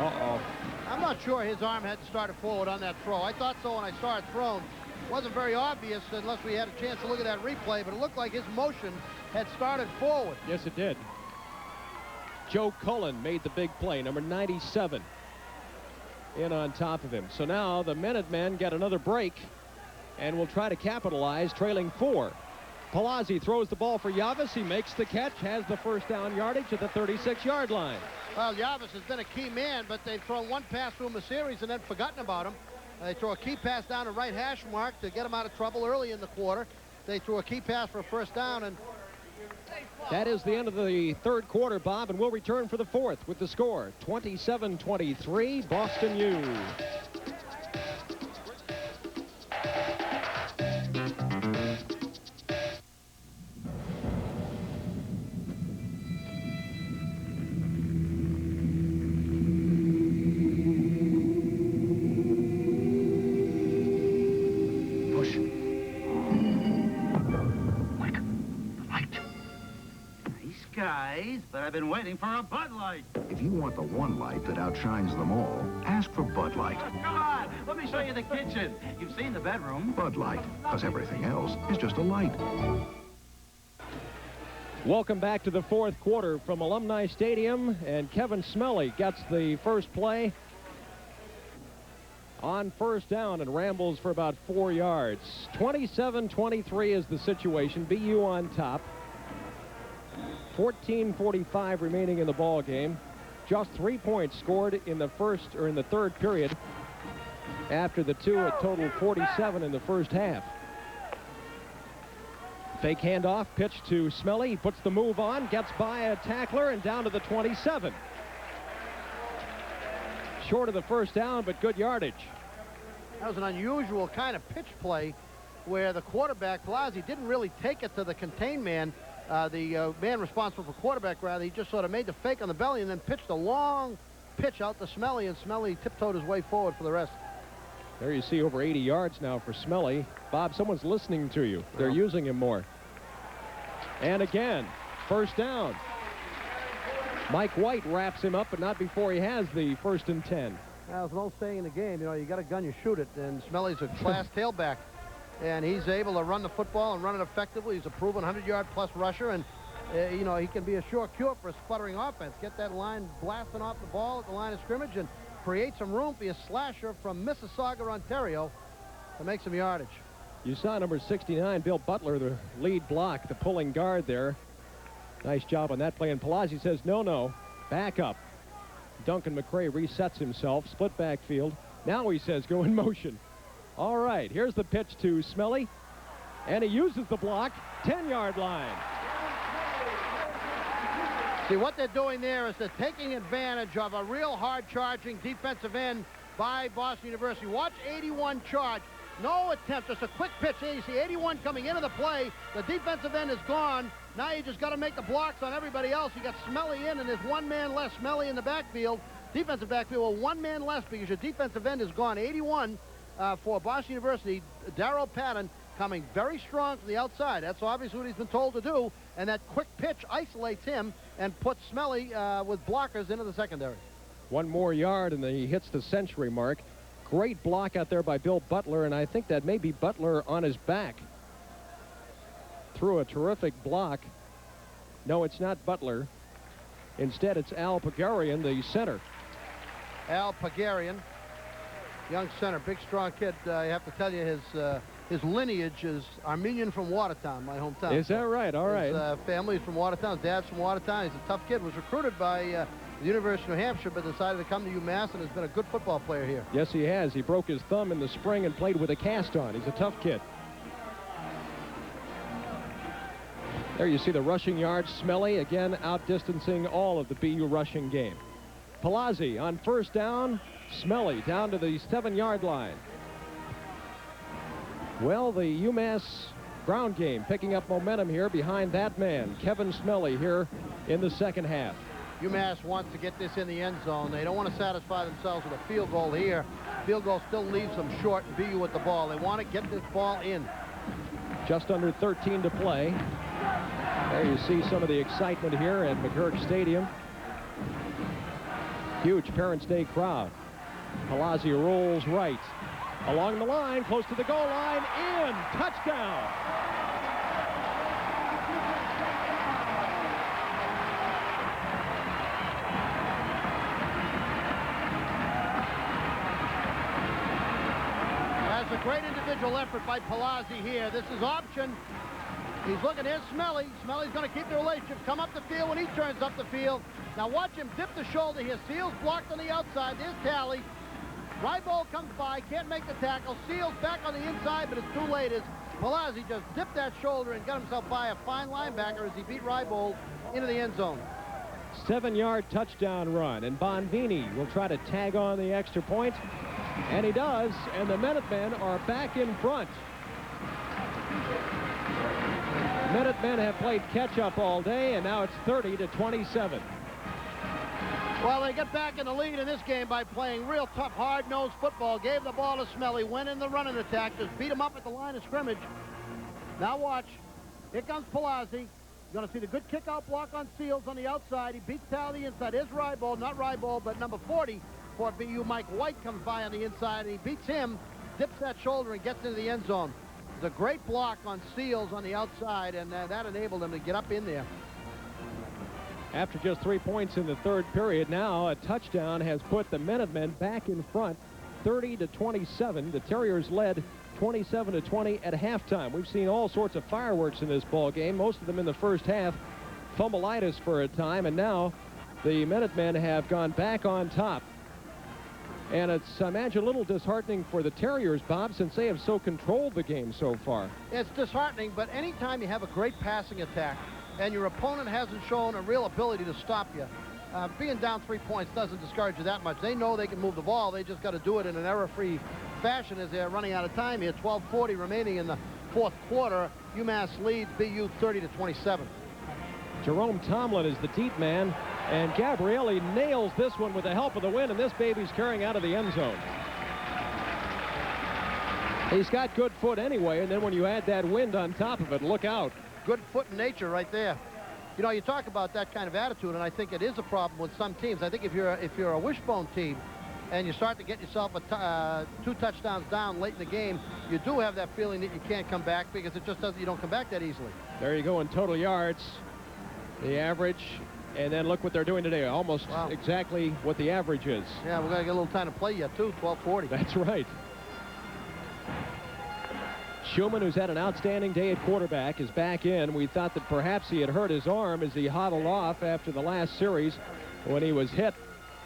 Uh-oh. I'm not sure his arm had started forward on that throw. I thought so when I saw it thrown. It wasn't very obvious unless we had a chance to look at that replay, but it looked like his motion had started forward. Yes, it did. Joe Cullen made the big play, number 97, in on top of him. So now the Minutemen get another break and will try to capitalize, trailing 4. Palazzi throws the ball for Yavis. He makes the catch, has the first down yardage at the 36-yard line. Well, Yavis has been a key man, but they've thrown one pass to him a series and then forgotten about him. They throw a key pass down the right hash mark to get him out of trouble early in the quarter. They threw a key pass for a first down, and that is the end of the third quarter, Bob, and we'll return for the fourth with the score 27-23, Boston U. But I've been waiting for a Bud Light. If you want the one light that outshines them all, ask for Bud Light. Come on, let me show you the kitchen. You've seen the bedroom. Bud Light, because everything else is just a light. Welcome back to the fourth quarter from Alumni Stadium, and Kevin Smelly gets the first play on first down and rambles for about 4 yards. 27-23 is the situation. BU on top. 14:45 remaining in the ball game. Just 3 points scored in the third period. After the two, a total 47 in the first half. Fake handoff, pitch to Smelly. He puts the move on, gets by a tackler, and down to the 27. Short of the first down, but good yardage. That was an unusual kind of pitch play where the quarterback, Palazzi, didn't really take it to the contained man. The man responsible for quarterback, rather, he just sort of made the fake on the belly and then pitched a long pitch out to Smelly, and Smelly tiptoed his way forward for the rest. There you see over 80 yards now for Smelly. Bob, someone's listening to you. They're using him more. And again, first down. Mike White wraps him up, but not before he has the 1st and 10. Well, there's an old saying in the game, you know, you got a gun, you shoot it, and Smelly's a class tailback. And he's able to run the football and run it effectively. He's a proven 100-yard-plus rusher, and, you know, he can be a sure cure for a sputtering offense. Get that line blasting off the ball at the line of scrimmage and create some room for your slasher from Mississauga, Ontario, to make some yardage. You saw number 69, Bill Butler, the lead block, the pulling guard there. Nice job on that play. And Palazzi says, no, back up. Duncan McCray resets himself, split backfield. Now he says, go in motion. All right, here's the pitch to Smelly, and he uses the block, 10-yard line. See, what they're doing there is they're taking advantage of a real hard-charging defensive end by Boston University. Watch 81 charge. No attempt, just a quick pitch. Here you see 81 coming into the play. The defensive end is gone. Now you just got to make the blocks on everybody else. You got Smelly in, and there's one man less. Smelly in the backfield. Defensive backfield, well, one man less because your defensive end is gone. 81 for Boston University. Darrell Patton coming very strong from the outside. That's obviously what he's been told to do. And that quick pitch isolates him and puts Smelly with blockers into the secondary. One more yard, and then he hits the century mark. Great block out there by Bill Butler, and I think that may be Butler on his back. Threw a terrific block. No, it's not Butler. Instead, it's Al Pagarian, the center. Al Pagarian, young center, big, strong kid. I have to tell you, his lineage is Armenian from Watertown, my hometown. Is that right? All right. His family is from Watertown. His dad's from Watertown. He's a tough kid. Was recruited by the University of New Hampshire, but decided to come to UMass and has been a good football player here. Yes, he has. He broke his thumb in the spring and played with a cast on. He's a tough kid. There you see the rushing yards. Smelly, again, outdistancing all of the BU rushing game. Palazzi on first down. Smelly down to the 7-yard line. Well, the UMass ground game picking up momentum here behind that man, Kevin Smelly, here in the second half. UMass wants to get this in the end zone. They don't want to satisfy themselves with a field goal here. Field goal still leaves them short, and BU with the ball. They want to get this ball in. Just under 13 to play. There you see some of the excitement here at McGurk Stadium. Huge Parents' Day crowd. Palazzi rolls right. Along the line, close to the goal line, in, touchdown. That's a great individual effort by Palazzi here. This is option. He's looking, here's Smelly. Smelly's going to keep the relationship, come up the field when he turns up the field. Now watch him dip the shoulder here. Seals blocked on the outside. There's Talley. Rybold comes by, can't make the tackle. Seals back on the inside, but it's too late as Palazzi just dipped that shoulder and got himself by a fine linebacker as he beat Rybold into the end zone. 7-yard touchdown run, and Bonvini will try to tag on the extra point, and he does, and the Minutemen are back in front. Minutemen have played catch-up all day, and now it's 30-27. Well, they get back in the lead in this game by playing real tough, hard-nosed football. Gave the ball to Smelly, went in the running attack, just beat him up at the line of scrimmage. Now watch. Here comes Palazzi. You're going to see the good kick-out block on Seals on the outside. He beats Tal on the inside. There's Rybold, not Rybold, but number 40 for BU. Mike White comes by on the inside, and he beats him, dips that shoulder, and gets into the end zone. It's a great block on Seals on the outside, and that enabled him to get up in there. After just 3 points in the third period, now a touchdown has put the Minutemen back in front, 30-27. The Terriers led 27-20 at halftime. We've seen all sorts of fireworks in this ball game, most of them in the first half. Fumbleitis for a time, and now the Minutemen have gone back on top. And it's, I imagine, a little disheartening for the Terriers, Bob, since they have so controlled the game so far. It's disheartening, but anytime you have a great passing attack and your opponent hasn't shown a real ability to stop you, being down 3 points doesn't discourage you that much. They know they can move the ball. They just got to do it in an error-free fashion as they're running out of time here. 12:40 remaining in the fourth quarter. UMass leads BU 30-27. Jerome Tomlin is the deep man, and Gabrielli nails this one with the help of the wind, and this baby's carrying out of the end zone. He's got good foot anyway, and then when you add that wind on top of it, look out. Good foot in nature right there. You know, you talk about that kind of attitude, and I think it is a problem with some teams. I think if you're a wishbone team and you start to get yourself 2 touchdowns down late in the game, you do have that feeling that you can't come back because it just doesn't. You don't come back that easily. There you go in total yards, the average, and then look what they're doing today. Almost exactly what the average is. Yeah, we're going to get a little time to play yet, too. 12:40. That's right. Schumann, who's had an outstanding day at quarterback, is back in. We thought that perhaps he had hurt his arm as he huddled off after the last series when he was hit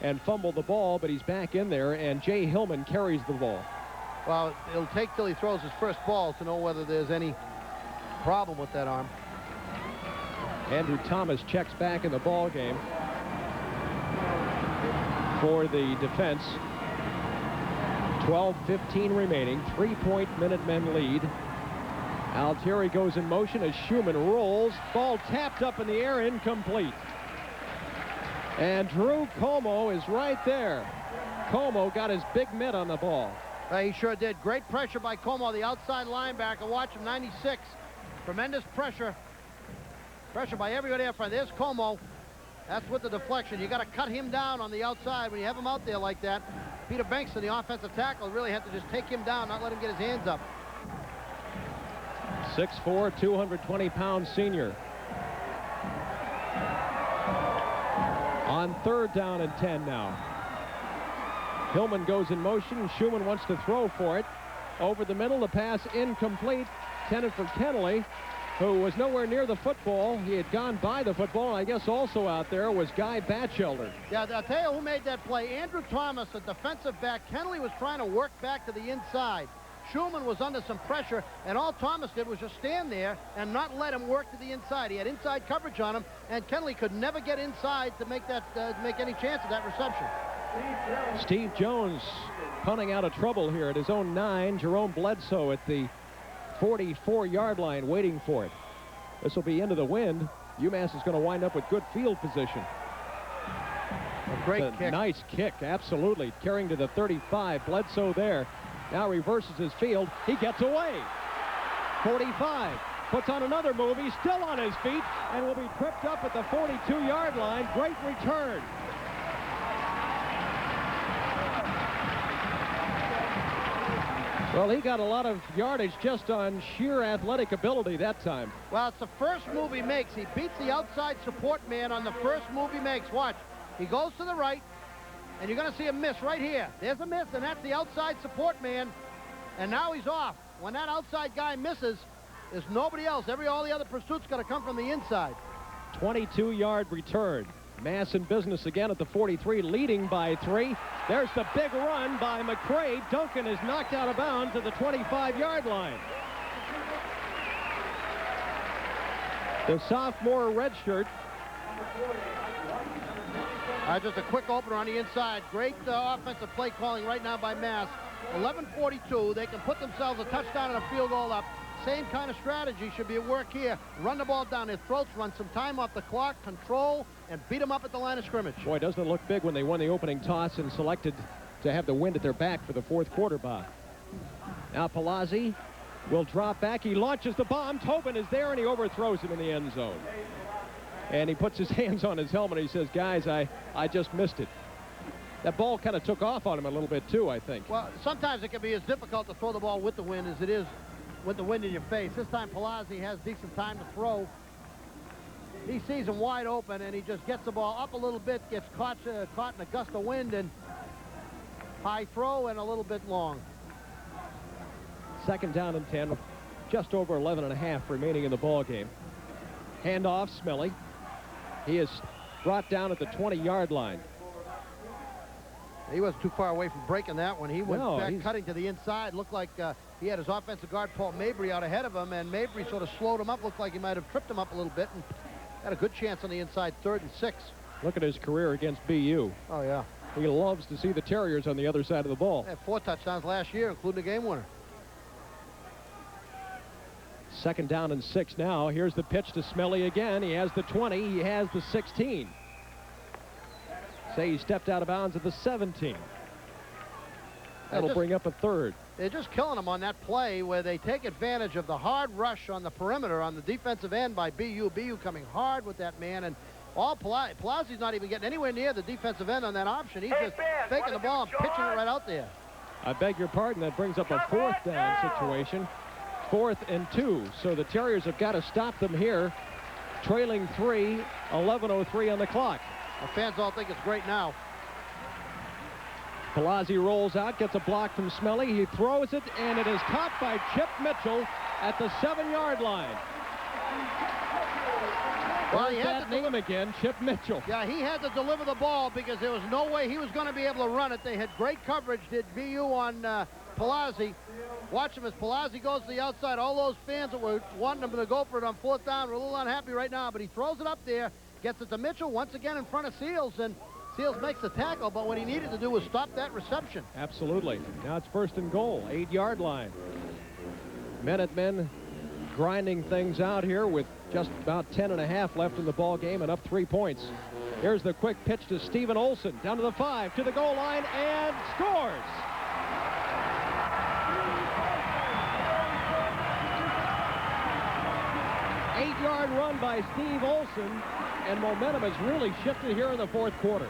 and fumbled the ball, but he's back in there, and Jay Hillman carries the ball. Well, it'll take till he throws his first ball to know whether there's any problem with that arm. Andrew Thomas checks back in the ball game for the defense. 12:15 remaining, 3-point Minutemen lead. Altieri goes in motion as Schumann rolls. Ball tapped up in the air, incomplete. And Drew Como is right there. Como got his big mitt on the ball. He sure did. Great pressure by Como, the outside linebacker. Watch him, 96. Tremendous pressure. Pressure by everybody up front. There's Como. That's with the deflection. You got to cut him down on the outside when you have him out there like that. Peter Bankston, the offensive tackle, really had to just take him down, not let him get his hands up. 6'4", 220-pound senior. On 3rd down and 10 now. Hillman goes in motion. Schumann wants to throw for it. Over the middle, the pass incomplete. Intended for Kenley, who was nowhere near the football. He had gone by the football, and I guess also out there was Guy Batchelder. Yeah, I'll tell you who made that play. Andrew Thomas, a defensive back. Kenley was trying to work back to the inside. Schumann was under some pressure, and all Thomas did was just stand there and not let him work to the inside. He had inside coverage on him, and Kenley could never get inside to make that make any chance of that reception. Steve Jones punting out of trouble here at his own 9. Jerome Bledsoe at the 44-yard line waiting for it. This will be into the wind. UMass is going to wind up with good field position. A great kick. Nice kick, absolutely. Carrying to the 35. Bledsoe there. Now reverses his field. He gets away. 45. Puts on another move. He's still on his feet and will be tripped up at the 42-yard line. Great return. Well, he got a lot of yardage just on sheer athletic ability that time. Well, it's the first move he makes. He beats the outside support man on the first move he makes. Watch. He goes to the right, and you're going to see a miss right here. There's a miss, and that's the outside support man. And now he's off. When that outside guy misses, there's nobody else. All the other pursuit's got to come from the inside. 22-yard return. Mass in business again at the 43, leading by 3. There's the big run by McCray. Duncan is knocked out of bounds at the 25-yard line. The sophomore redshirt. Just a quick opener on the inside. Great offensive play calling right now by Mass. 11:42. They can put themselves a touchdown and a field goal up. Same kind of strategy should be at work here. Run the ball down their throats, run some time off the clock, control, and beat them up at the line of scrimmage. Boy, doesn't it look big when they won the opening toss and selected to have the wind at their back for the fourth quarter, Bob. Now Palazzi will drop back. He launches the bomb. Tobin is there, and he overthrows him in the end zone. And he puts his hands on his helmet. He says, guys, I just missed it. That ball kind of took off on him a little bit, too, I think. Well, sometimes it can be as difficult to throw the ball with the wind as it is with the wind in your face. This time Palazzi has decent time to throw. He sees him wide open, and he just gets the ball up a little bit, gets caught in a gust of wind, and high throw and a little bit long. 2nd down and 10, just over 11 and a half remaining in the ball game. Handoff, Smelly. He is brought down at the 20-yard line. He wasn't too far away from breaking that one. He went back he's cutting to the inside. Looked like he had his offensive guard, Paul Mabry, out ahead of him, and Mabry sort of slowed him up. Looked like he might have tripped him up a little bit and had a good chance on the inside, 3rd and 6. Look at his career against BU. Oh, yeah. He loves to see the Terriers on the other side of the ball. He had 4 touchdowns last year, including the game winner. 2nd down and 6 now. Here's the pitch to Smelly again. He has the 20. He has the 16. Say he stepped out of bounds at the 17. That'll bring up a 3rd. They're just killing them on that play where they take advantage of the hard rush on the perimeter on the defensive end by BU. BU coming hard with that man, and all Palazzi's not even getting anywhere near the defensive end on that option. He's just faking the ball and pitching it right out there. I beg your pardon. That brings up a 4th down situation. 4th and 2. So the Terriers have got to stop them here. Trailing 3, 11:03 on the clock. The fans all think it's great now. Palazzi rolls out, gets a block from Smelly. He throws it, and it is caught by Chip Mitchell at the 7-yard line. Well, he had to name him again, Chip Mitchell. Yeah, he had to deliver the ball because there was no way he was going to be able to run it. They had great coverage, did BU on Palazzi. Watch him as Palazzi goes to the outside. All those fans that were wanting him to go for it on 4th down were a little unhappy right now, but he throws it up there, gets it to Mitchell once again in front of Seals, and Seals makes the tackle, but what he needed to do was stop that reception. Absolutely. Now it's 1st and goal, 8-yard line. Minutemen grinding things out here with just about 10 and a half left in the ball game and up 3 points. Here's the quick pitch to Stephen Olson, down to the 5, to the goal line, and scores. Eight-yard run by Steve Olson, and momentum has really shifted here in the 4th quarter.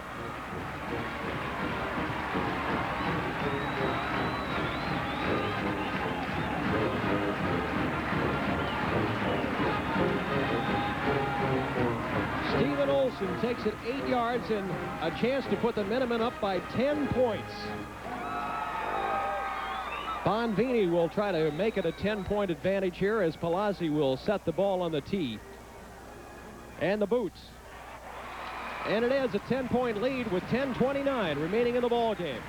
Stephen Olson takes it 8 yards and a chance to put the Minutemen up by 10 points. Bonvini will try to make it a 10-point advantage here as Palazzi will set the ball on the tee. And the boots. And it is a 10-point lead with 10:29 remaining in the ball game.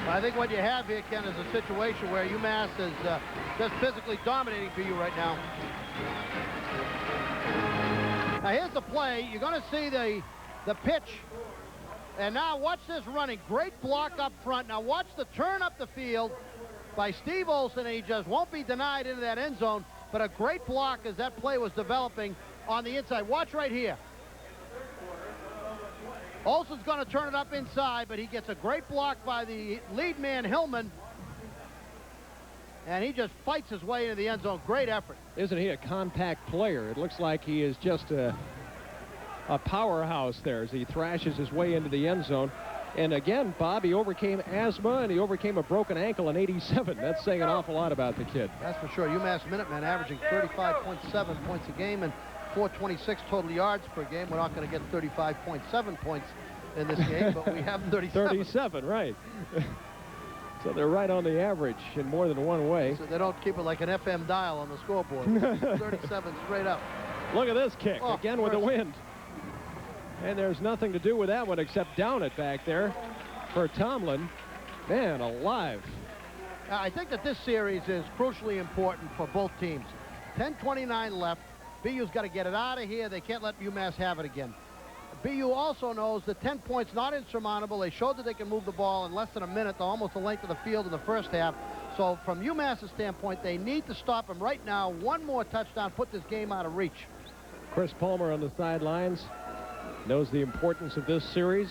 I think what you have here, Ken, is a situation where UMass is just physically dominating BU right now. Now here's the play. You're going to see the pitch. And now watch this running. Great block up front. Now watch the turn up the field by Steve Olson, and he just won't be denied into that end zone. But a great block as that play was developing on the inside. Watch right here. Olson's going to turn it up inside, but he gets a great block by the lead man, Hillman. And he just fights his way into the end zone. Great effort. Isn't he a compact player? It looks like he is just a powerhouse there as he thrashes his way into the end zone. And again, Bob, he overcame asthma and he overcame a broken ankle in '87. That's saying an awful lot about the kid. That's for sure. UMass Minutemen averaging 35.7 points a game and 426 total yards per game. We're not going to get 35.7 points in this game, but we have 37. 37, right. So they're right on the average in more than one way. So they don't keep it like an FM dial on the scoreboard. 37 straight up. Look at this kick, again with the wind. And there's nothing to do with that one except down it back there for Tomlin. Man alive. I think that this series is crucially important for both teams. 10:29 left. BU's got to get it out of here. They can't let UMass have it again. BU also knows that 10 points not insurmountable. They showed that they can move the ball in less than a minute, almost the length of the field in the first half. So from UMass's standpoint, they need to stop them right now. One more touchdown, put this game out of reach. Chris Palmer on the sidelines knows the importance of this series.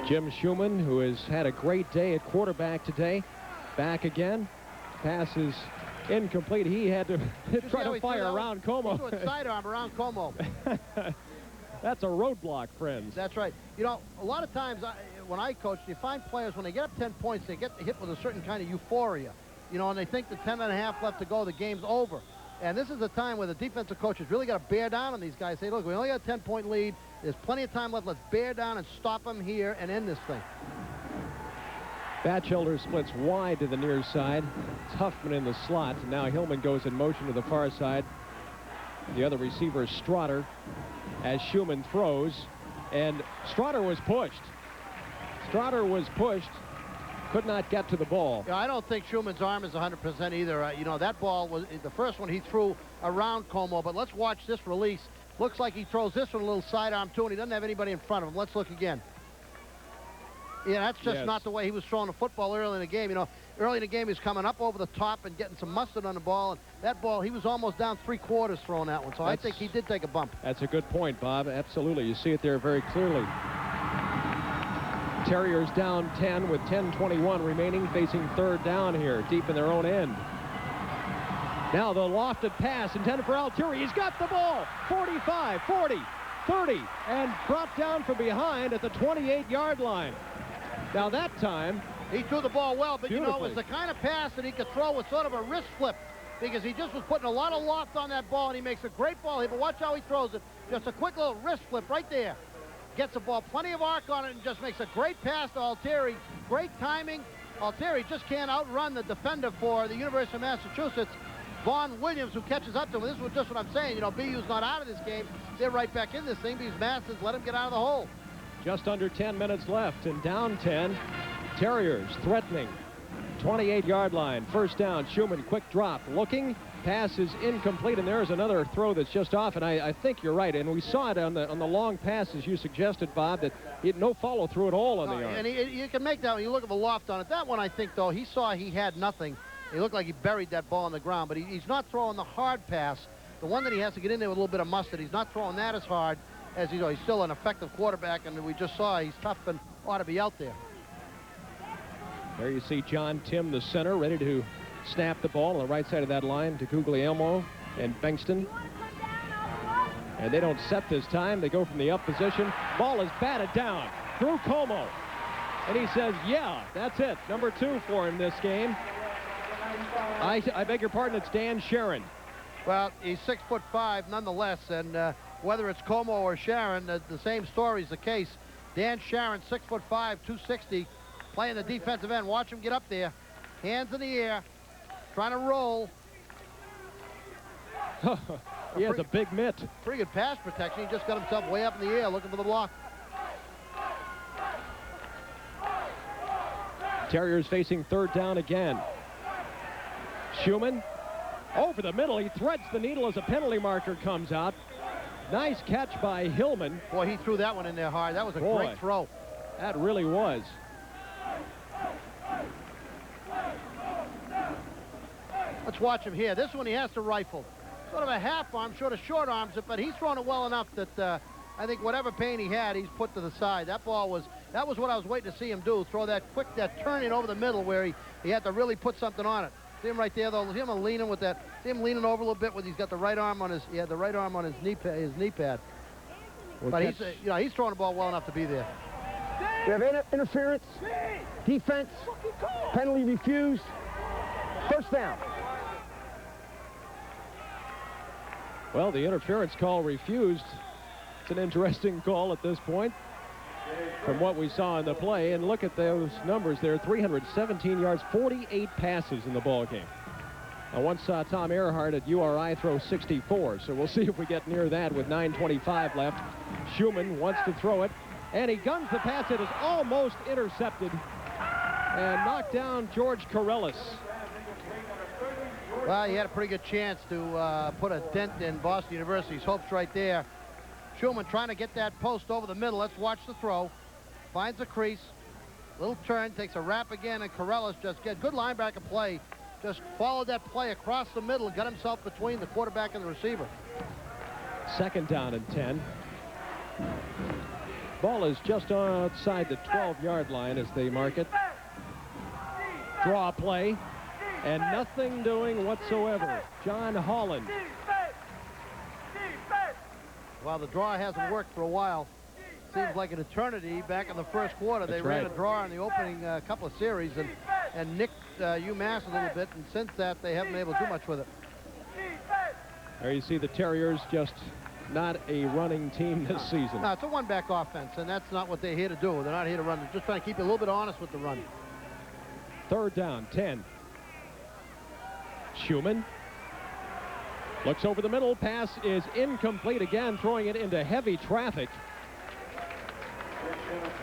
Jim Schumann, who has had a great day at quarterback today, back again. Pass is incomplete. He had to try to fire around Como. He threw a sidearm around Como. That's a roadblock, friends. That's right. You know, a lot of times when I coach, you find players, when they get up 10 points, they get hit with a certain kind of euphoria. You know, and they think the 10.5 left to go, the game's over. And this is a time where the defensive coaches really got to bear down on these guys. Say, look, we only got a 10-point lead. There's plenty of time left. Let's bear down and stop them here and end this thing. Batchelder splits wide to the near side. Huffman in the slot. Now Hillman goes in motion to the far side. The other receiver is Strotter as Schumann throws. And Strotter was pushed. Could not get to the ball. Yeah, I don't think Schumann's arm is 100% either. You know, that ball was the first one he threw around Como, but let's watch this release. Looks like he throws this one a little sidearm too, and he doesn't have anybody in front of him. Let's look again. Yeah, that's just not the way he was throwing the football early in the game. You know, early in the game, he was coming up over the top and getting some mustard on the ball, and that ball, he was almost down 3/4 throwing that one, so I think he did take a bump. That's a good point, Bob. Absolutely. You see it there very clearly. Terriers down 10 with 10:21 remaining, facing third down here, deep in their own end. Now the lofted pass intended for Altieri. He's got the ball. 45, 40, 30, and brought down from behind at the 28-yard line. Now that time, he threw the ball well, but you know, it was the kind of pass that he could throw with sort of a wrist flip, because he just was putting a lot of loft on that ball, and he makes a great ball here, but watch how he throws it. Just a quick little wrist flip right there. Gets the ball, plenty of arc on it, and just makes a great pass to Altieri. Great timing. Altieri just can't outrun the defender for the University of Massachusetts, Vaughn Williams, who catches up to him. This is just what I'm saying. You know, BU's not out of this game. They're right back in this thing. These Masses let him get out of the hole. Just under 10 minutes left, and down 10. Terriers threatening. 28-yard line. First down. Schumann, quick drop. Looking. Pass is incomplete, and there's another throw that's just off, and I think you're right. And we saw it on the long pass, as you suggested, Bob, that he had no follow-through at all on the arm. And you can make that when you look at the loft on it. That one, I think, though, he saw he had nothing. He looked like he buried that ball on the ground, but he's not throwing the hard pass. The one that he has to get in there with a little bit of mustard, he's not throwing that as hard as he's still an effective quarterback, and we just saw he's tough and ought to be out there. There you see John Tim, the center, ready to snap the ball on the right side of that line to Guglielmo and Bankston. And they don't set this time. They go from the up position. Ball is batted down through Como. And he says, yeah, that's it. Number 2 for him this game. I beg your pardon, it's Dan Sharon. Well, he's 6'5" nonetheless, and whether it's Como or Sharon, the same story is the case. Dan Sharon, 6'5", 260, playing the defensive end. Watch him get up there. Hands in the air, trying to roll. He has a big mitt. Pretty good pass protection. He just got himself way up in the air looking for the block. Terriers facing third down again. Schumann over the middle. He threads the needle as a penalty marker comes out. Nice catch by Hillman. Boy, he threw that one in there hard. That was a great throw. That really was. Let's watch him here. This one he has to rifle. Sort of a half arm, sort of short arms it, but he's thrown it well enough that I think whatever pain he had, he's put to the side. That was what I was waiting to see him do. Throw that quick, that turning over the middle where he had to really put something on it. See him right there, though. See him leaning with that. See him leaning over a little bit with. He's got the right arm on his. He had the right arm on his knee pad. Well, but he's throwing the ball well enough to be there. We have interference, defense, penalty refused, first down. Well, the interference call refused. It's an interesting call at this point from what we saw in the play. And look at those numbers there. 317 yards, 48 passes in the ball game. I once saw Tom Earhart at URI throw 64, so we'll see if we get near that with 9:25 left. Schumann wants to throw it, and he guns the pass. It is almost intercepted and knocked down George Corellis. Well, he had a pretty good chance to put a dent in Boston University's hopes right there. Schumann trying to get that post over the middle. Let's watch the throw. Finds a crease. Little turn, takes a wrap again, and Corellis just get good linebacker play. Just followed that play across the middle and got himself between the quarterback and the receiver. 2nd down and 10. Ball is just outside the 12-yard line as they mark it. Draw play, and nothing doing whatsoever. John Holland. Well, the draw hasn't worked for a while. Seems like an eternity. Back in the first quarter, they ran a draw in the opening couple of series and nicked UMass a little bit, and since that, they haven't been able to do much with it. There you see the Terriers, just not a running team this season. No, it's a one-back offense, and that's not what they're here to do. They're not here to run. They're just trying to keep you a little bit honest with the run. 3rd down, 10. Schumann looks over the middle. Pass is incomplete again, throwing it into heavy traffic.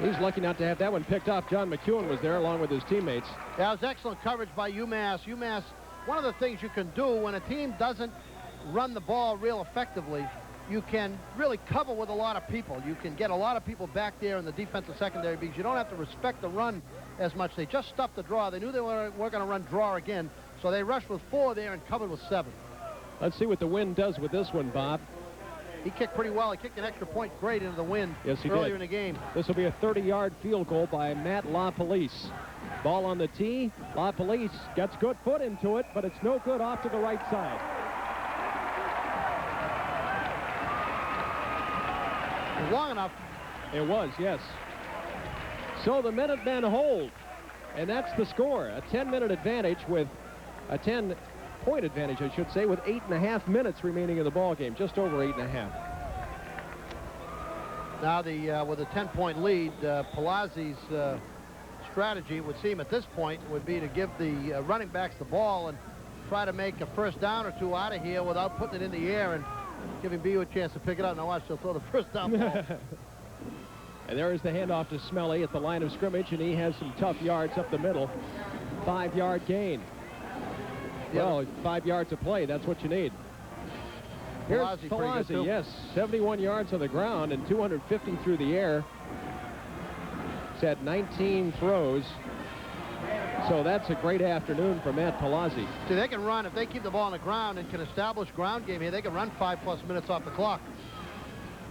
He's lucky not to have that one picked off. John McEwen was there along with his teammates. That was excellent coverage by UMass. UMass, one of the things you can do when a team doesn't run the ball real effectively, you can really cover with a lot of people. You can get a lot of people back there in the defensive secondary because you don't have to respect the run as much. They just stuffed the draw. They knew they weren't going to run draw again, so they rushed with 4 there and covered with 7. Let's see what the wind does with this one, Bob. He kicked pretty well. He kicked an extra point great into the wind earlier in the game. This will be a 30-yard field goal by Matt LaPolice. Ball on the tee. LaPolice gets good foot into it, but it's no good off to the right side. It was long enough. It was, yes. So the Minutemen hold, and that's the score. A 10-minute advantage with a 10-point advantage, I should say, with 8.5 minutes remaining in the ball game, just over 8.5. Now with a 10-point lead, Palazzi's strategy, it would seem at this point, would be to give the running backs the ball and try to make a first down or two out of here without putting it in the air and giving BU a chance to pick it up. Now watch, they'll throw the first down ball. And there is the handoff to Smelly at the line of scrimmage, and he has some tough yards up the middle. 5-yard gain. Well, 5 yards of play, that's what you need. Here's Palazzi, yes, 71 yards on the ground and 250 through the air. He's had 19 throws. So that's a great afternoon for Matt Palazzi. See, they can run, if they keep the ball on the ground and can establish ground game here, they can run 5+ minutes off the clock.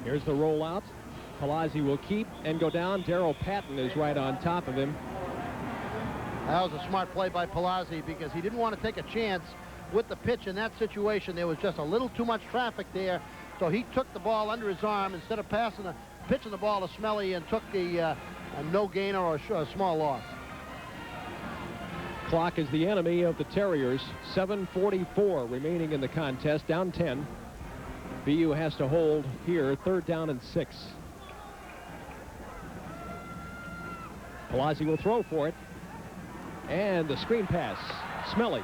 Here's the rollout. Palazzi will keep and go down. Darrell Patton is right on top of him. That was a smart play by Palazzi because he didn't want to take a chance with the pitch in that situation. There was just a little too much traffic there, so he took the ball under his arm instead of pitching the ball to Smelly and took a no gainer or a small loss. Clock is the enemy of the Terriers. 7:44 remaining in the contest, down 10. BU has to hold here, 3rd down and 6. Palazzi will throw for it. And the screen pass, Smelly.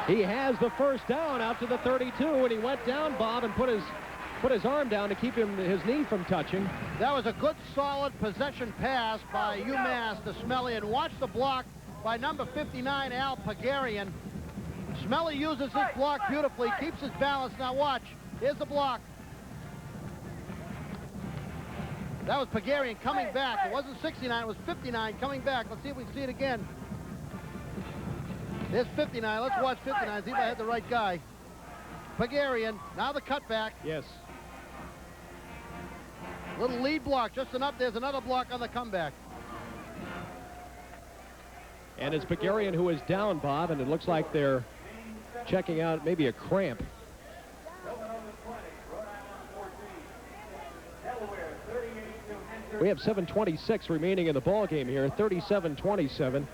He has the first down out to the 32, and he went down, Bob, and put his arm down to keep his knee from touching. That was a good, solid possession pass by UMass to Smelly, and watch the block by number 59, Al Pagarian. Smelly uses his block beautifully, keeps his balance. Now watch, here's the block. That was Pagarian coming back. It wasn't 69, it was 59 coming back. Let's see if we can see it again. There's 59. Let's watch 59. See if I had the right guy. Pagarian. Now the cutback. Yes. Little lead block, just enough. There's another block on the comeback. And it's Pagarian who is down, Bob, and it looks like they're checking out maybe a cramp. We have 7:26 remaining in the ball game here, 37-27.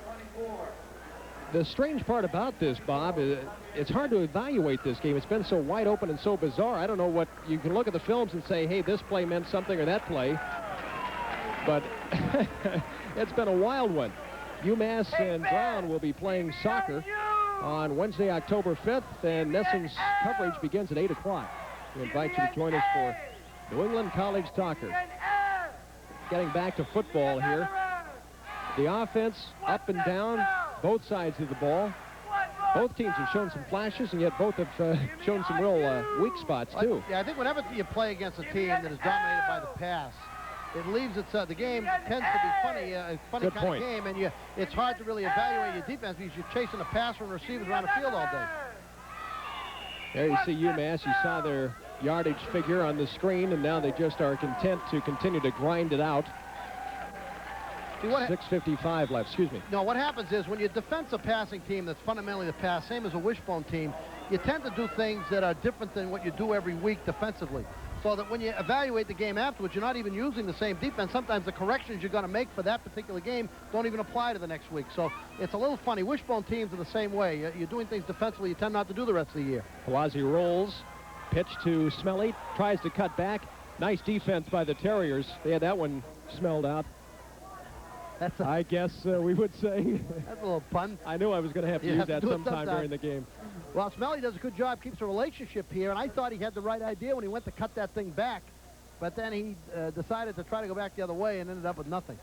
The strange part about this, Bob, is it's hard to evaluate this game. It's been so wide open and so bizarre. I don't know what, you can look at the films and say, hey, this play meant something or that play. But it's been a wild one. UMass and Brown will be playing soccer. on Wednesday, October 5th, and Nesson's coverage begins at 8 o'clock. We invite you to join us for New England College Soccer. Getting back to football here. The offense up and down, both sides of the ball. Both teams have shown some flashes, and yet both have shown some real weak spots, too. Yeah, I think whenever you play against a team that is dominated by the pass, it leaves the game tends to be funny, a funny Good kind point. of game, and it's hard to really evaluate your defense because you're chasing a passer and receivers around the field all day. There you see UMass. You saw their yardage figure on the screen, and now they just are content to continue to grind it out. 6:55 left, excuse me. No, what happens is when you defense a passing team that's fundamentally the pass, same as a wishbone team, you tend to do things that are different than what you do every week defensively. So that when you evaluate the game afterwards, you're not even using the same defense. Sometimes the corrections you're going to make for that particular game don't even apply to the next week. So it's a little funny. Wishbone teams are the same way. You're doing things defensively you tend not to do the rest of the year. Palazzi rolls, pitch to Smelly, tries to cut back. Nice defense by the Terriers. They had that one smelled out. I guess we would say. That's a little pun. I knew I was going to have to use that sometime during the game. Well, Smelly does a good job, keeps a relationship here, and I thought he had the right idea when he went to cut that thing back, but then he decided to try to go back the other way and ended up with nothing.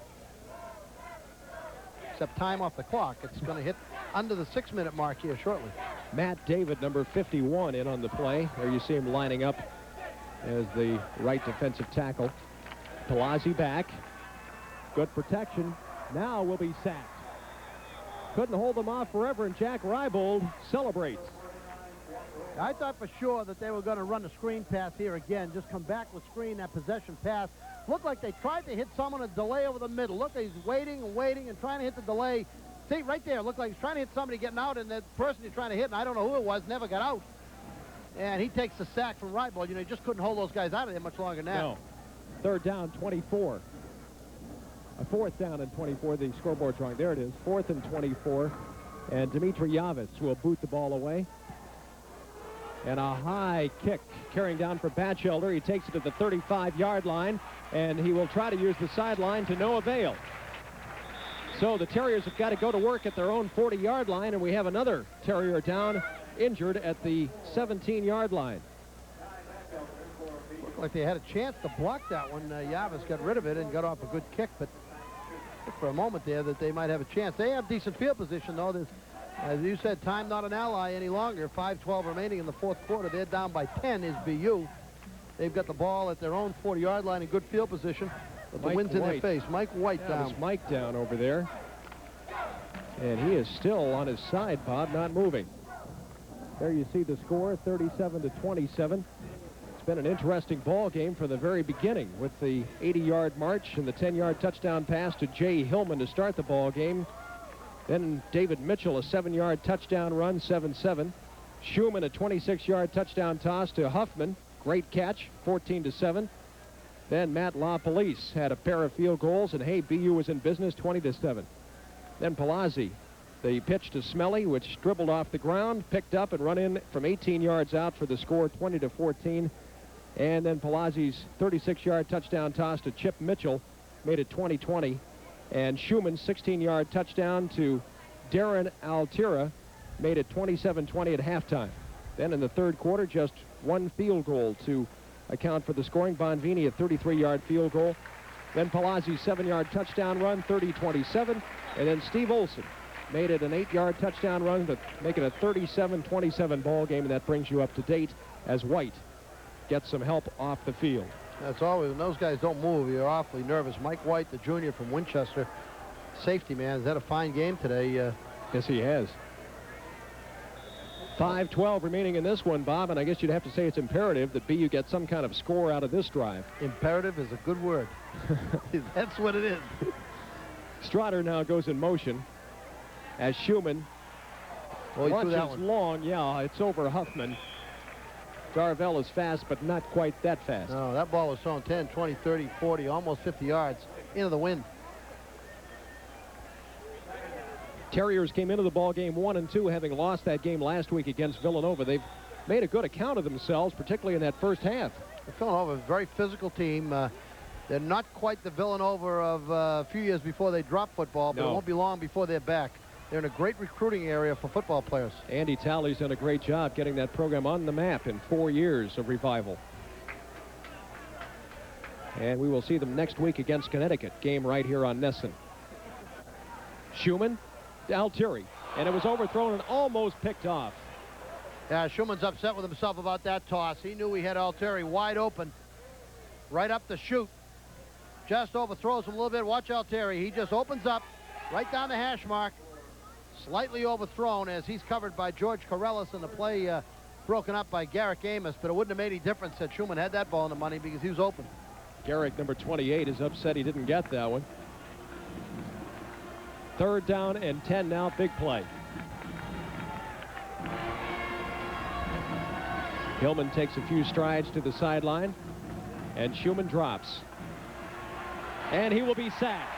Except time off the clock. It's going to hit under the 6-minute mark here shortly. Matt David, number 51, in on the play. There you see him lining up as the right defensive tackle. Palazzi back. Good protection. Now will be sacked. Couldn't hold them off forever, and Jack Rybold celebrates. I thought for sure that they were going to run a screen pass here again, just come back with screen, that possession pass. Looked like they tried to hit someone, a delay over the middle. Look, he's waiting and waiting and trying to hit the delay. See, right there, looked like he's trying to hit somebody getting out, and that person he's trying to hit, and I don't know who it was, never got out. And he takes the sack from Rybold. You know, he just couldn't hold those guys out of there much longer now. No. 3rd down, 24. A 4th down and 24. The scoreboard's wrong. There it is. 4th and 24. And Dimitri Yavitz will boot the ball away. And a high kick carrying down for Batchelder. He takes it to the 35-yard line, and he will try to use the sideline to no avail. So the Terriers have got to go to work at their own 40-yard line, and we have another Terrier down, injured at the 17-yard line. Looked like they had a chance to block that one. Yavitz got rid of it and got off a good kick, but for a moment there that they might have a chance. They have decent field position, though. There's, as you said, time not an ally any longer. 5:12 remaining in the 4th quarter. They're down by 10 is BU. They've got the ball at their own 40-yard line in good field position, but the wind's in their face. Mike White down. There's Mike down over there. And he is still on his side, Bob, not moving. There you see the score, 37-27. It's been an interesting ball game from the very beginning with the 80-yard march and the 10-yard touchdown pass to Jay Hillman to start the ball game. Then David Mitchell, a 7-yard touchdown run, 7-7. Schumann, a 26-yard touchdown toss to Huffman. Great catch, 14-7. Then Matt LaPolice had a pair of field goals, and hey, BU was in business, 20-7. Then Palazzi, the pitch to Smelly, which dribbled off the ground, picked up and run in from 18 yards out for the score, 20-14. And then Palazzi's 36-yard touchdown toss to Chip Mitchell made it 20-20. And Schumann's 16-yard touchdown to Darren Altira made it 27-20 at halftime. Then in the 3rd quarter, just one field goal to account for the scoring. Bonvini, a 33-yard field goal. Then Palazzi's 7-yard touchdown run, 30-27. And then Steve Olson made it an 8-yard touchdown run to make it a 37-27 ball game, and that brings you up to date as White gets some help off the field. That's always, when those guys don't move, you're awfully nervous. Mike White, the junior from Winchester, safety man, has had a fine game today. Yes, he has. 5:12 remaining in this one, Bob, and I guess you'd have to say it's imperative that BU get some kind of score out of this drive. Imperative is a good word. That's what it is. Strotter now goes in motion as Schumann launches long. Yeah, it's over Huffman. Darvell is fast, but not quite that fast. No, that ball was thrown 10, 20, 30, 40, almost 50 yards into the wind. Terriers came into the ball game 1-2, having lost that game last week against Villanova. They've made a good account of themselves, particularly in that first half. Villanova is a very physical team. They're not quite the Villanova of a few years before they dropped football, but it won't be long before they're back. They're in a great recruiting area for football players. Andy Talley's done a great job getting that program on the map in 4 years of revival. And we will see them next week against Connecticut. Game right here on Nesson. Schumann to Altieri. And it was overthrown and almost picked off. Yeah, Schumann's upset with himself about that toss. He knew he had Altieri wide open. Right up the chute. Just overthrows him a little bit. Watch Altieri. He just opens up right down the hash mark. Slightly overthrown as he's covered by George Corellis, and the play broken up by Garrick Amos. But it wouldn't have made any difference that Schumann had that ball in the money because he was open. Garrick, number 28, is upset he didn't get that one. 3rd down and 10 now. Big play. Hillman takes a few strides to the sideline, and Schumann drops. And he will be sacked.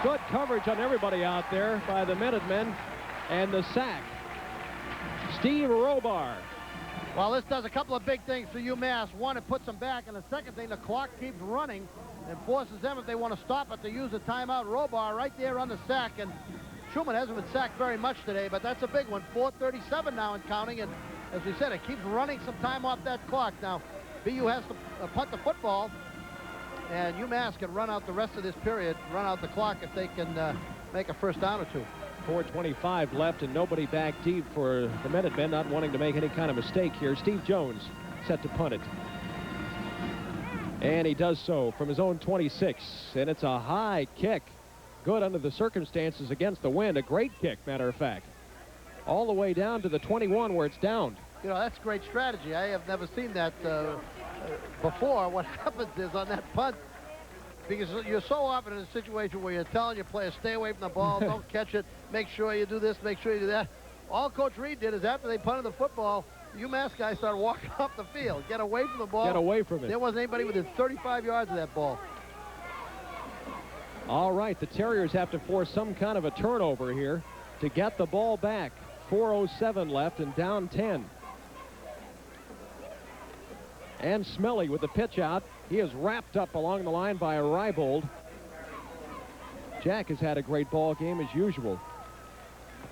Good coverage on everybody out there by the Minutemen, and the sack. Steve Robar. Well, this does a couple of big things for UMass. One, it puts them back, and the second thing, the clock keeps running and forces them, if they want to stop it, to use a timeout. Robar right there on the sack, and Schumann hasn't been sacked very much today, but that's a big one. 4:37 now and counting, and as we said, it keeps running some time off that clock. Now, BU has to punt the football, and UMass can run out the rest of this period, run out the clock if they can make a first down or two. 4:25 left and nobody back deep for the Minutemen, not wanting to make any kind of mistake here. Steve Jones set to punt it. And he does so from his own 26. And it's a high kick. Good under the circumstances against the wind. A great kick, matter of fact. All the way down to the 21 where it's downed. You know, that's great strategy. I have never seen that before. What happens is on that punt, because you're so often in a situation where you're telling your players, stay away from the ball, don't catch it, make sure you do this, make sure you do that. All Coach Reed did is after they punted the football, UMass guys started walking off the field. Get away from the ball. Get away from it. There wasn't anybody within 35 yards of that ball. All right, the Terriers have to force some kind of a turnover here to get the ball back. 4:07 left and down 10. And Smelly with the pitch out. He is wrapped up along the line by a Rybold. Jack has had a great ball game as usual.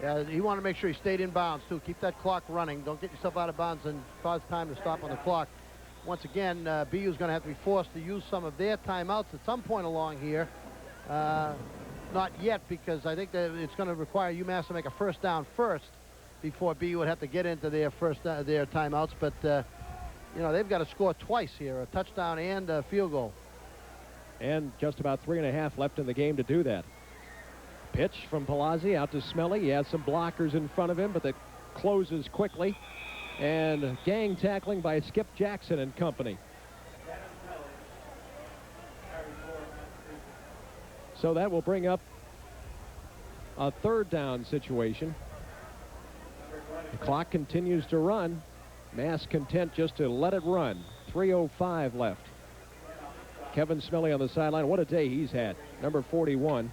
Yeah, you want to make sure he stayed in bounds, too. Keep that clock running. Don't get yourself out of bounds and cause time to stop on the clock. Once again, BU is going to have to be forced to use some of their timeouts at some point along here. Not yet, because I think that it's going to require UMass to make a first down first before BU would have to get into their their timeouts. But, you know, they've got to score twice here, a touchdown and a field goal. And just about 3.5 left in the game to do that. Pitch from Palazzi out to Smelly. He has some blockers in front of him, but that closes quickly. And gang tackling by Skip Jackson and company. So that will bring up a 3rd down situation. The clock continues to run. Mass content just to let it run. 3:05 left. Kevin Smelly on the sideline. What a day he's had. Number 41.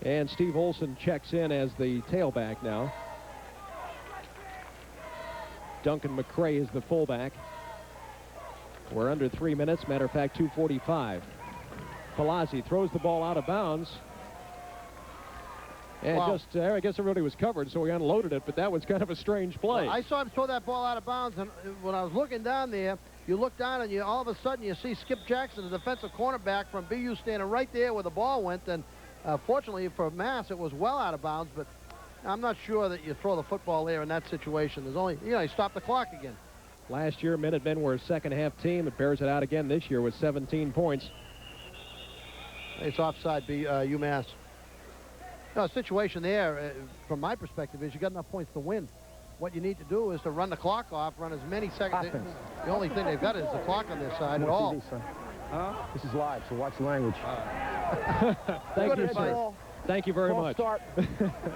And Steve Olson checks in as the tailback now. Duncan McCray is the fullback. We're under 3 minutes. Matter of fact, 2:45. Palazzi throws the ball out of bounds. And wow. just, I guess everybody was covered, so he unloaded it, but that was kind of a strange play. Well, I saw him throw that ball out of bounds, and when I was looking down there, you look down and all of a sudden you see Skip Jackson, the defensive cornerback from BU, standing right there where the ball went. And fortunately for Mass, it was well out of bounds, but I'm not sure that you throw the football there in that situation. There's only, you know, you stop the clock again. Last year, Minutemen were a second-half team. It bears it out again this year with 17 points. It's offside UMass. No, the situation there, from my perspective, is you got enough points to win. What you need to do is to run the clock off, run as many seconds. The only thing they've got is the clock on their side at all. This is live, so watch the language. Thank you, sir. Thank you very much. Start.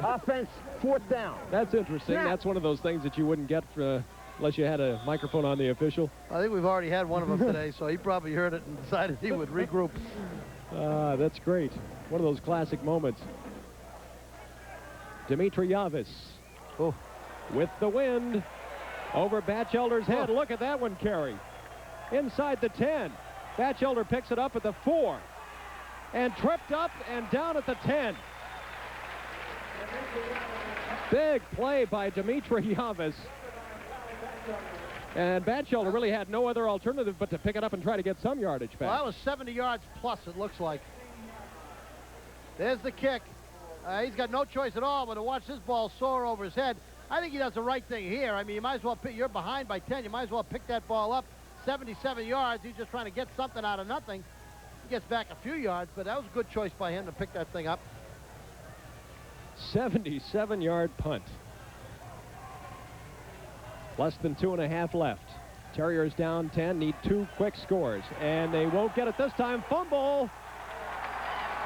Offense, 4th down. That's interesting. Snap. That's one of those things that you wouldn't get unless you had a microphone on the official. I think we've already had one of them today, so he probably heard it and decided he would regroup. That's great. One of those classic moments. Dimitri Yavis with the wind over Batchelder's head. Look at that one carry. Inside the 10. Batchelder picks it up at the 4. and tripped up and down at the 10. Big play by Dimitri Yavis. And Batchelder really had no other alternative but to pick it up and try to get some yardage back. Well, that was 70 yards plus, it looks like. There's the kick. He's got no choice at all but to watch this ball soar over his head. I think he does the right thing here. I mean, you might as well pick, you're behind by 10. You might as well pick that ball up. 77 yards. He's just trying to get something out of nothing. He gets back a few yards, but that was a good choice by him to pick that thing up. 77-yard punt. Less than 2.5 left. Terriers down 10, need 2 quick scores. And they won't get it this time. Fumble.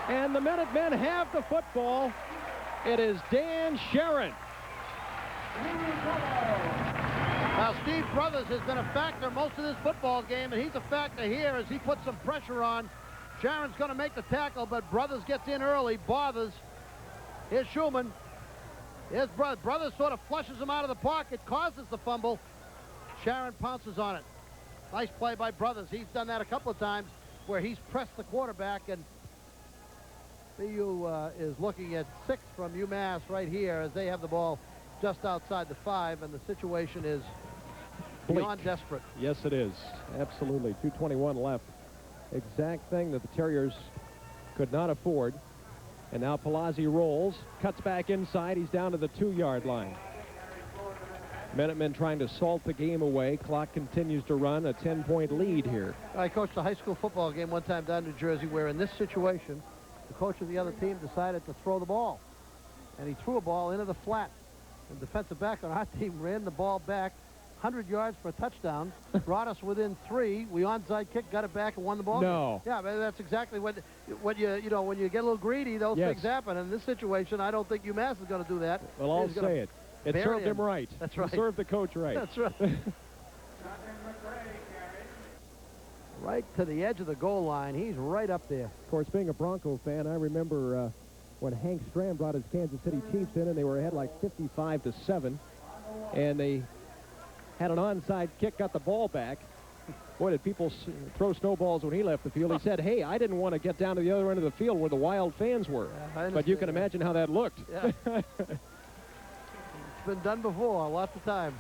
And the Minutemen have the football. It is Dan Sharon. Now, Steve Brothers has been a factor most of this football game, and he's a factor here as he puts some pressure on. Sharon's going to make the tackle, but Brothers gets in early, bothers. Here's Schumann. Here's Brothers. Brothers sort of flushes him out of the pocket, causes the fumble. Sharon pounces on it. Nice play by Brothers. He's done that a couple of times where he's pressed the quarterback, and BU is looking at 6 from UMass right here as they have the ball just outside the 5, and the situation is beyond desperate. Yes, it is. Absolutely. 2:21 left. Exact thing that the Terriers could not afford. And now Palazzi rolls, cuts back inside. He's down to the 2-yard line. Minutemen trying to salt the game away. Clock continues to run. A 10-point lead here. I coached a high school football game one time down in New Jersey where in this situation, the coach of the other team decided to throw the ball. And he threw a ball into the flat. And defensive back on our team ran the ball back 100 yards for a touchdown, brought us within 3. We onside kick, got it back, and won the ball. No. Yeah, but that's exactly what you know, when you get a little greedy, those things happen. And in this situation, I don't think UMass is going to do that. Well, I'll say it. It served him right. That's right. It served the coach right. That's right. Right to the edge of the goal line. He's right up there. Of course, being a Bronco fan, I remember when Hank Strand brought his Kansas City Chiefs in, and they were ahead like 55-7, and they had an onside kick, got the ball back. Boy, did people throw snowballs when he left the field. He said, hey, I didn't want to get down to the other end of the field where the Wild fans were. Yeah, but you can imagine how that looked. Yeah. It's been done before, lots of times.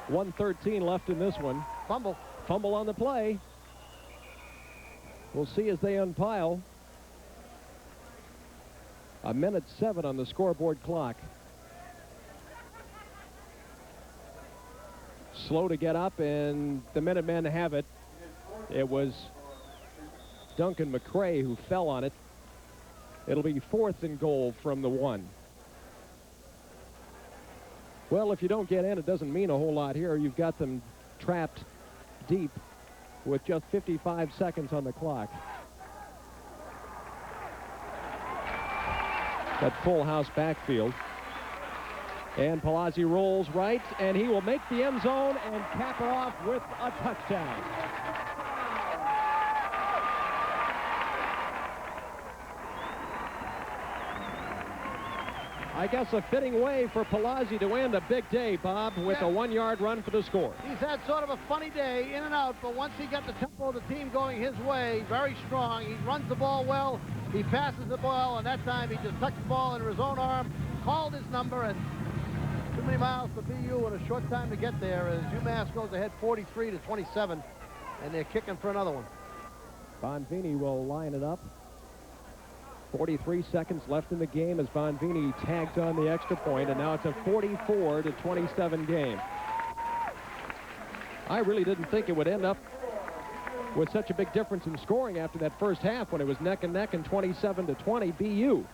1:13 left in this one. Fumble. Fumble on the play. We'll see as they unpile. 1:07 on the scoreboard clock. Slow to get up, and the Minutemen have it. It was Duncan McCrae who fell on it. It'll be 4th and goal from the 1. Well, if you don't get in, it doesn't mean a whole lot here. You've got them trapped deep with just 55 seconds on the clock. That full house backfield. And Palazzi rolls right, and he will make the end zone and cap it off with a touchdown. I guess a fitting way for Palazzi to end a big day, Bob, with a 1-yard run for the score. He's had sort of a funny day, in and out, but once he got the tempo of the team going his way, very strong. He runs the ball well, he passes the ball, and that time he just tucked the ball into his own arm, called his number, and too many miles for BU in a short time to get there as UMass goes ahead 43-27, and they're kicking for another one. Bonvini will line it up. 43 seconds left in the game as Bonvini tags on the extra point, and now it's a 44-27 game. I really didn't think it would end up with such a big difference in scoring after that first half when it was neck and neck and 27-20 BU.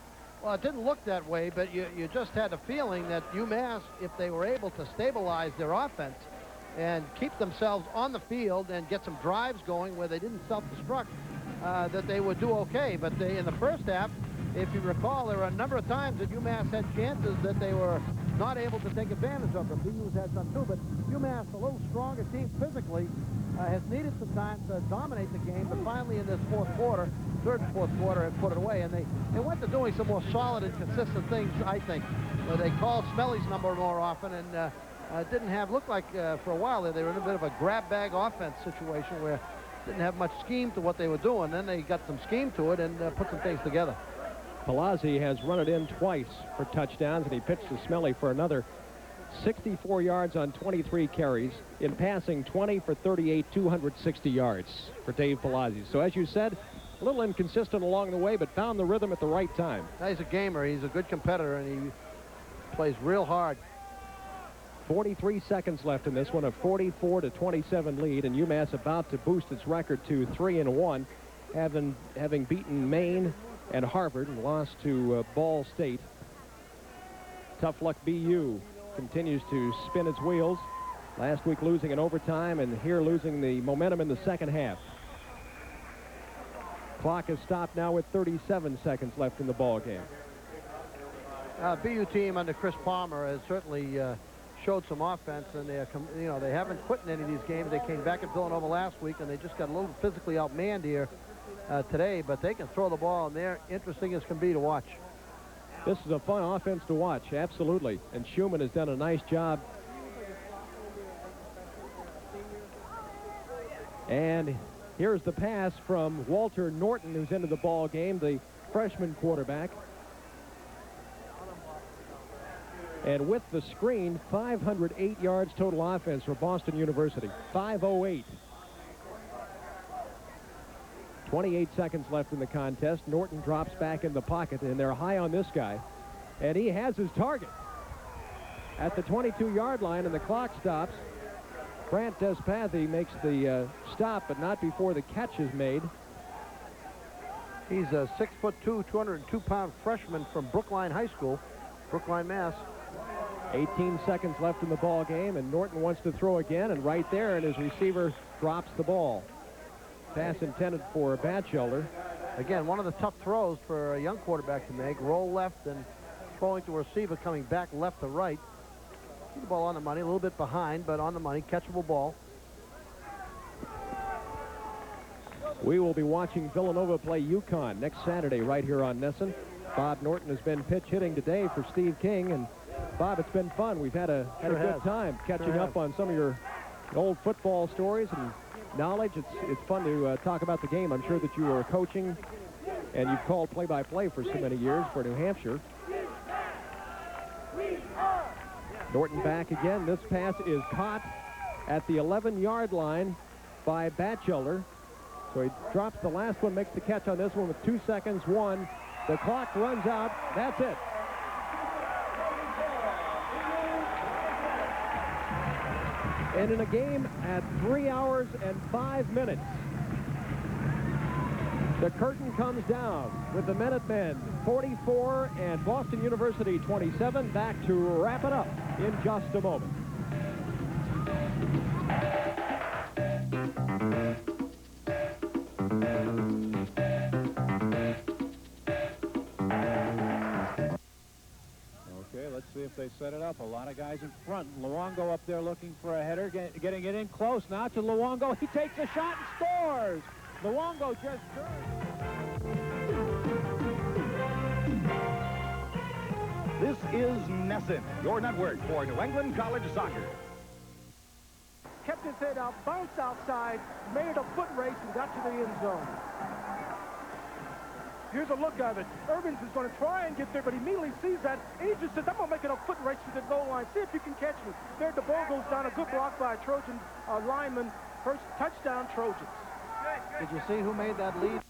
Well, it didn't look that way, but you just had a feeling that UMass, if they were able to stabilize their offense and keep themselves on the field and get some drives going where they didn't self-destruct, that they would do okay. But in the first half, if you recall, there were a number of times that UMass had chances that they were not able to take advantage of them. BU's had some too, but UMass, a little stronger team physically, has needed some time to dominate the game, but finally in this third and fourth quarter, have put it away. And they went to doing some more solid and consistent things, I think. They called Smelly's number more often, and didn't have, looked like for a while there, they were in a bit of a grab bag offense situation where didn't have much scheme to what they were doing. Then they got some scheme to it and put some things together. Palazzi has run it in twice for touchdowns, and he pitched to Smelly for another 64 yards on 23 carries. In passing, 20 for 38, 260 yards for Dave Palazzi. So as you said, a little inconsistent along the way, but found the rhythm at the right time. He's a gamer. He's a good competitor, and he plays real hard. 43 seconds left in this one, a 44-27 lead, and UMass about to boost its record to 3-1, having beaten Maine and Harvard and lost to Ball State. Tough luck BU continues to spin its wheels. Last week losing in overtime, and here losing the momentum in the second half. Clock is stopped now with 37 seconds left in the ball game. BU team under Chris Palmer has certainly showed some offense, and they haven't quit in any of these games. They came back at Villanova last week, and they just got a little physically outmanned here today, but they can throw the ball, and they're interesting as can be to watch. This is a fun offense to watch, absolutely. And Schumann has done a nice job. And here's the pass from Walter Norton, who's into the ball game, the freshman quarterback. And with the screen, 508 yards total offense for Boston University. 508. 28 seconds left in the contest. Norton drops back in the pocket, and they're high on this guy. And he has his target at the 22-yard line, and the clock stops. Grant Despathy makes the stop, but not before the catch is made. He's a 6'2", 202-pound freshman from Brookline High School, Brookline, Mass. 18 seconds left in the ball game, and Norton wants to throw again, and right there, and his receiver drops the ball. Pass intended for Batchelder. Again, one of the tough throws for a young quarterback to make. Roll left and throwing to a receiver coming back left to right. Keep the ball on the money, a little bit behind, but on the money, catchable ball. We will be watching Villanova play UConn next Saturday right here on Nesson. Bob Norton has been pitch hitting today for Steve King, and Bob, it's been fun. We've had a good time catching up on some of your old football stories and knowledge. It's fun to talk about the game. I'm sure that you are coaching and you've called play-by-play for so many years for New Hampshire. Norton back again. This pass is caught at the 11-yard line by Batchelder. So he drops the last one, makes the catch on this one with 2 seconds. One. The clock runs out. That's it. And in a game at 3 hours and 5 minutes, the curtain comes down with the Minutemen 44 and Boston University 27. Back to wrap it up in just a moment. Let's see if they set it up. A lot of guys in front. Luongo up there looking for a header, getting it in close now to Luongo. He takes a shot and scores. Luongo just turned. This is Nesson, your network for New England College soccer. Kept his head out, bounced outside, made a foot race, and got to the end zone. Here's a look of it. Irvins is going to try and get there, but he immediately sees that, and he just says, I'm going to make it a foot race to the goal line. See if you can catch me. There, the ball goes down. A good block by a Trojan lineman. First touchdown, Trojans. Did you see who made that lead?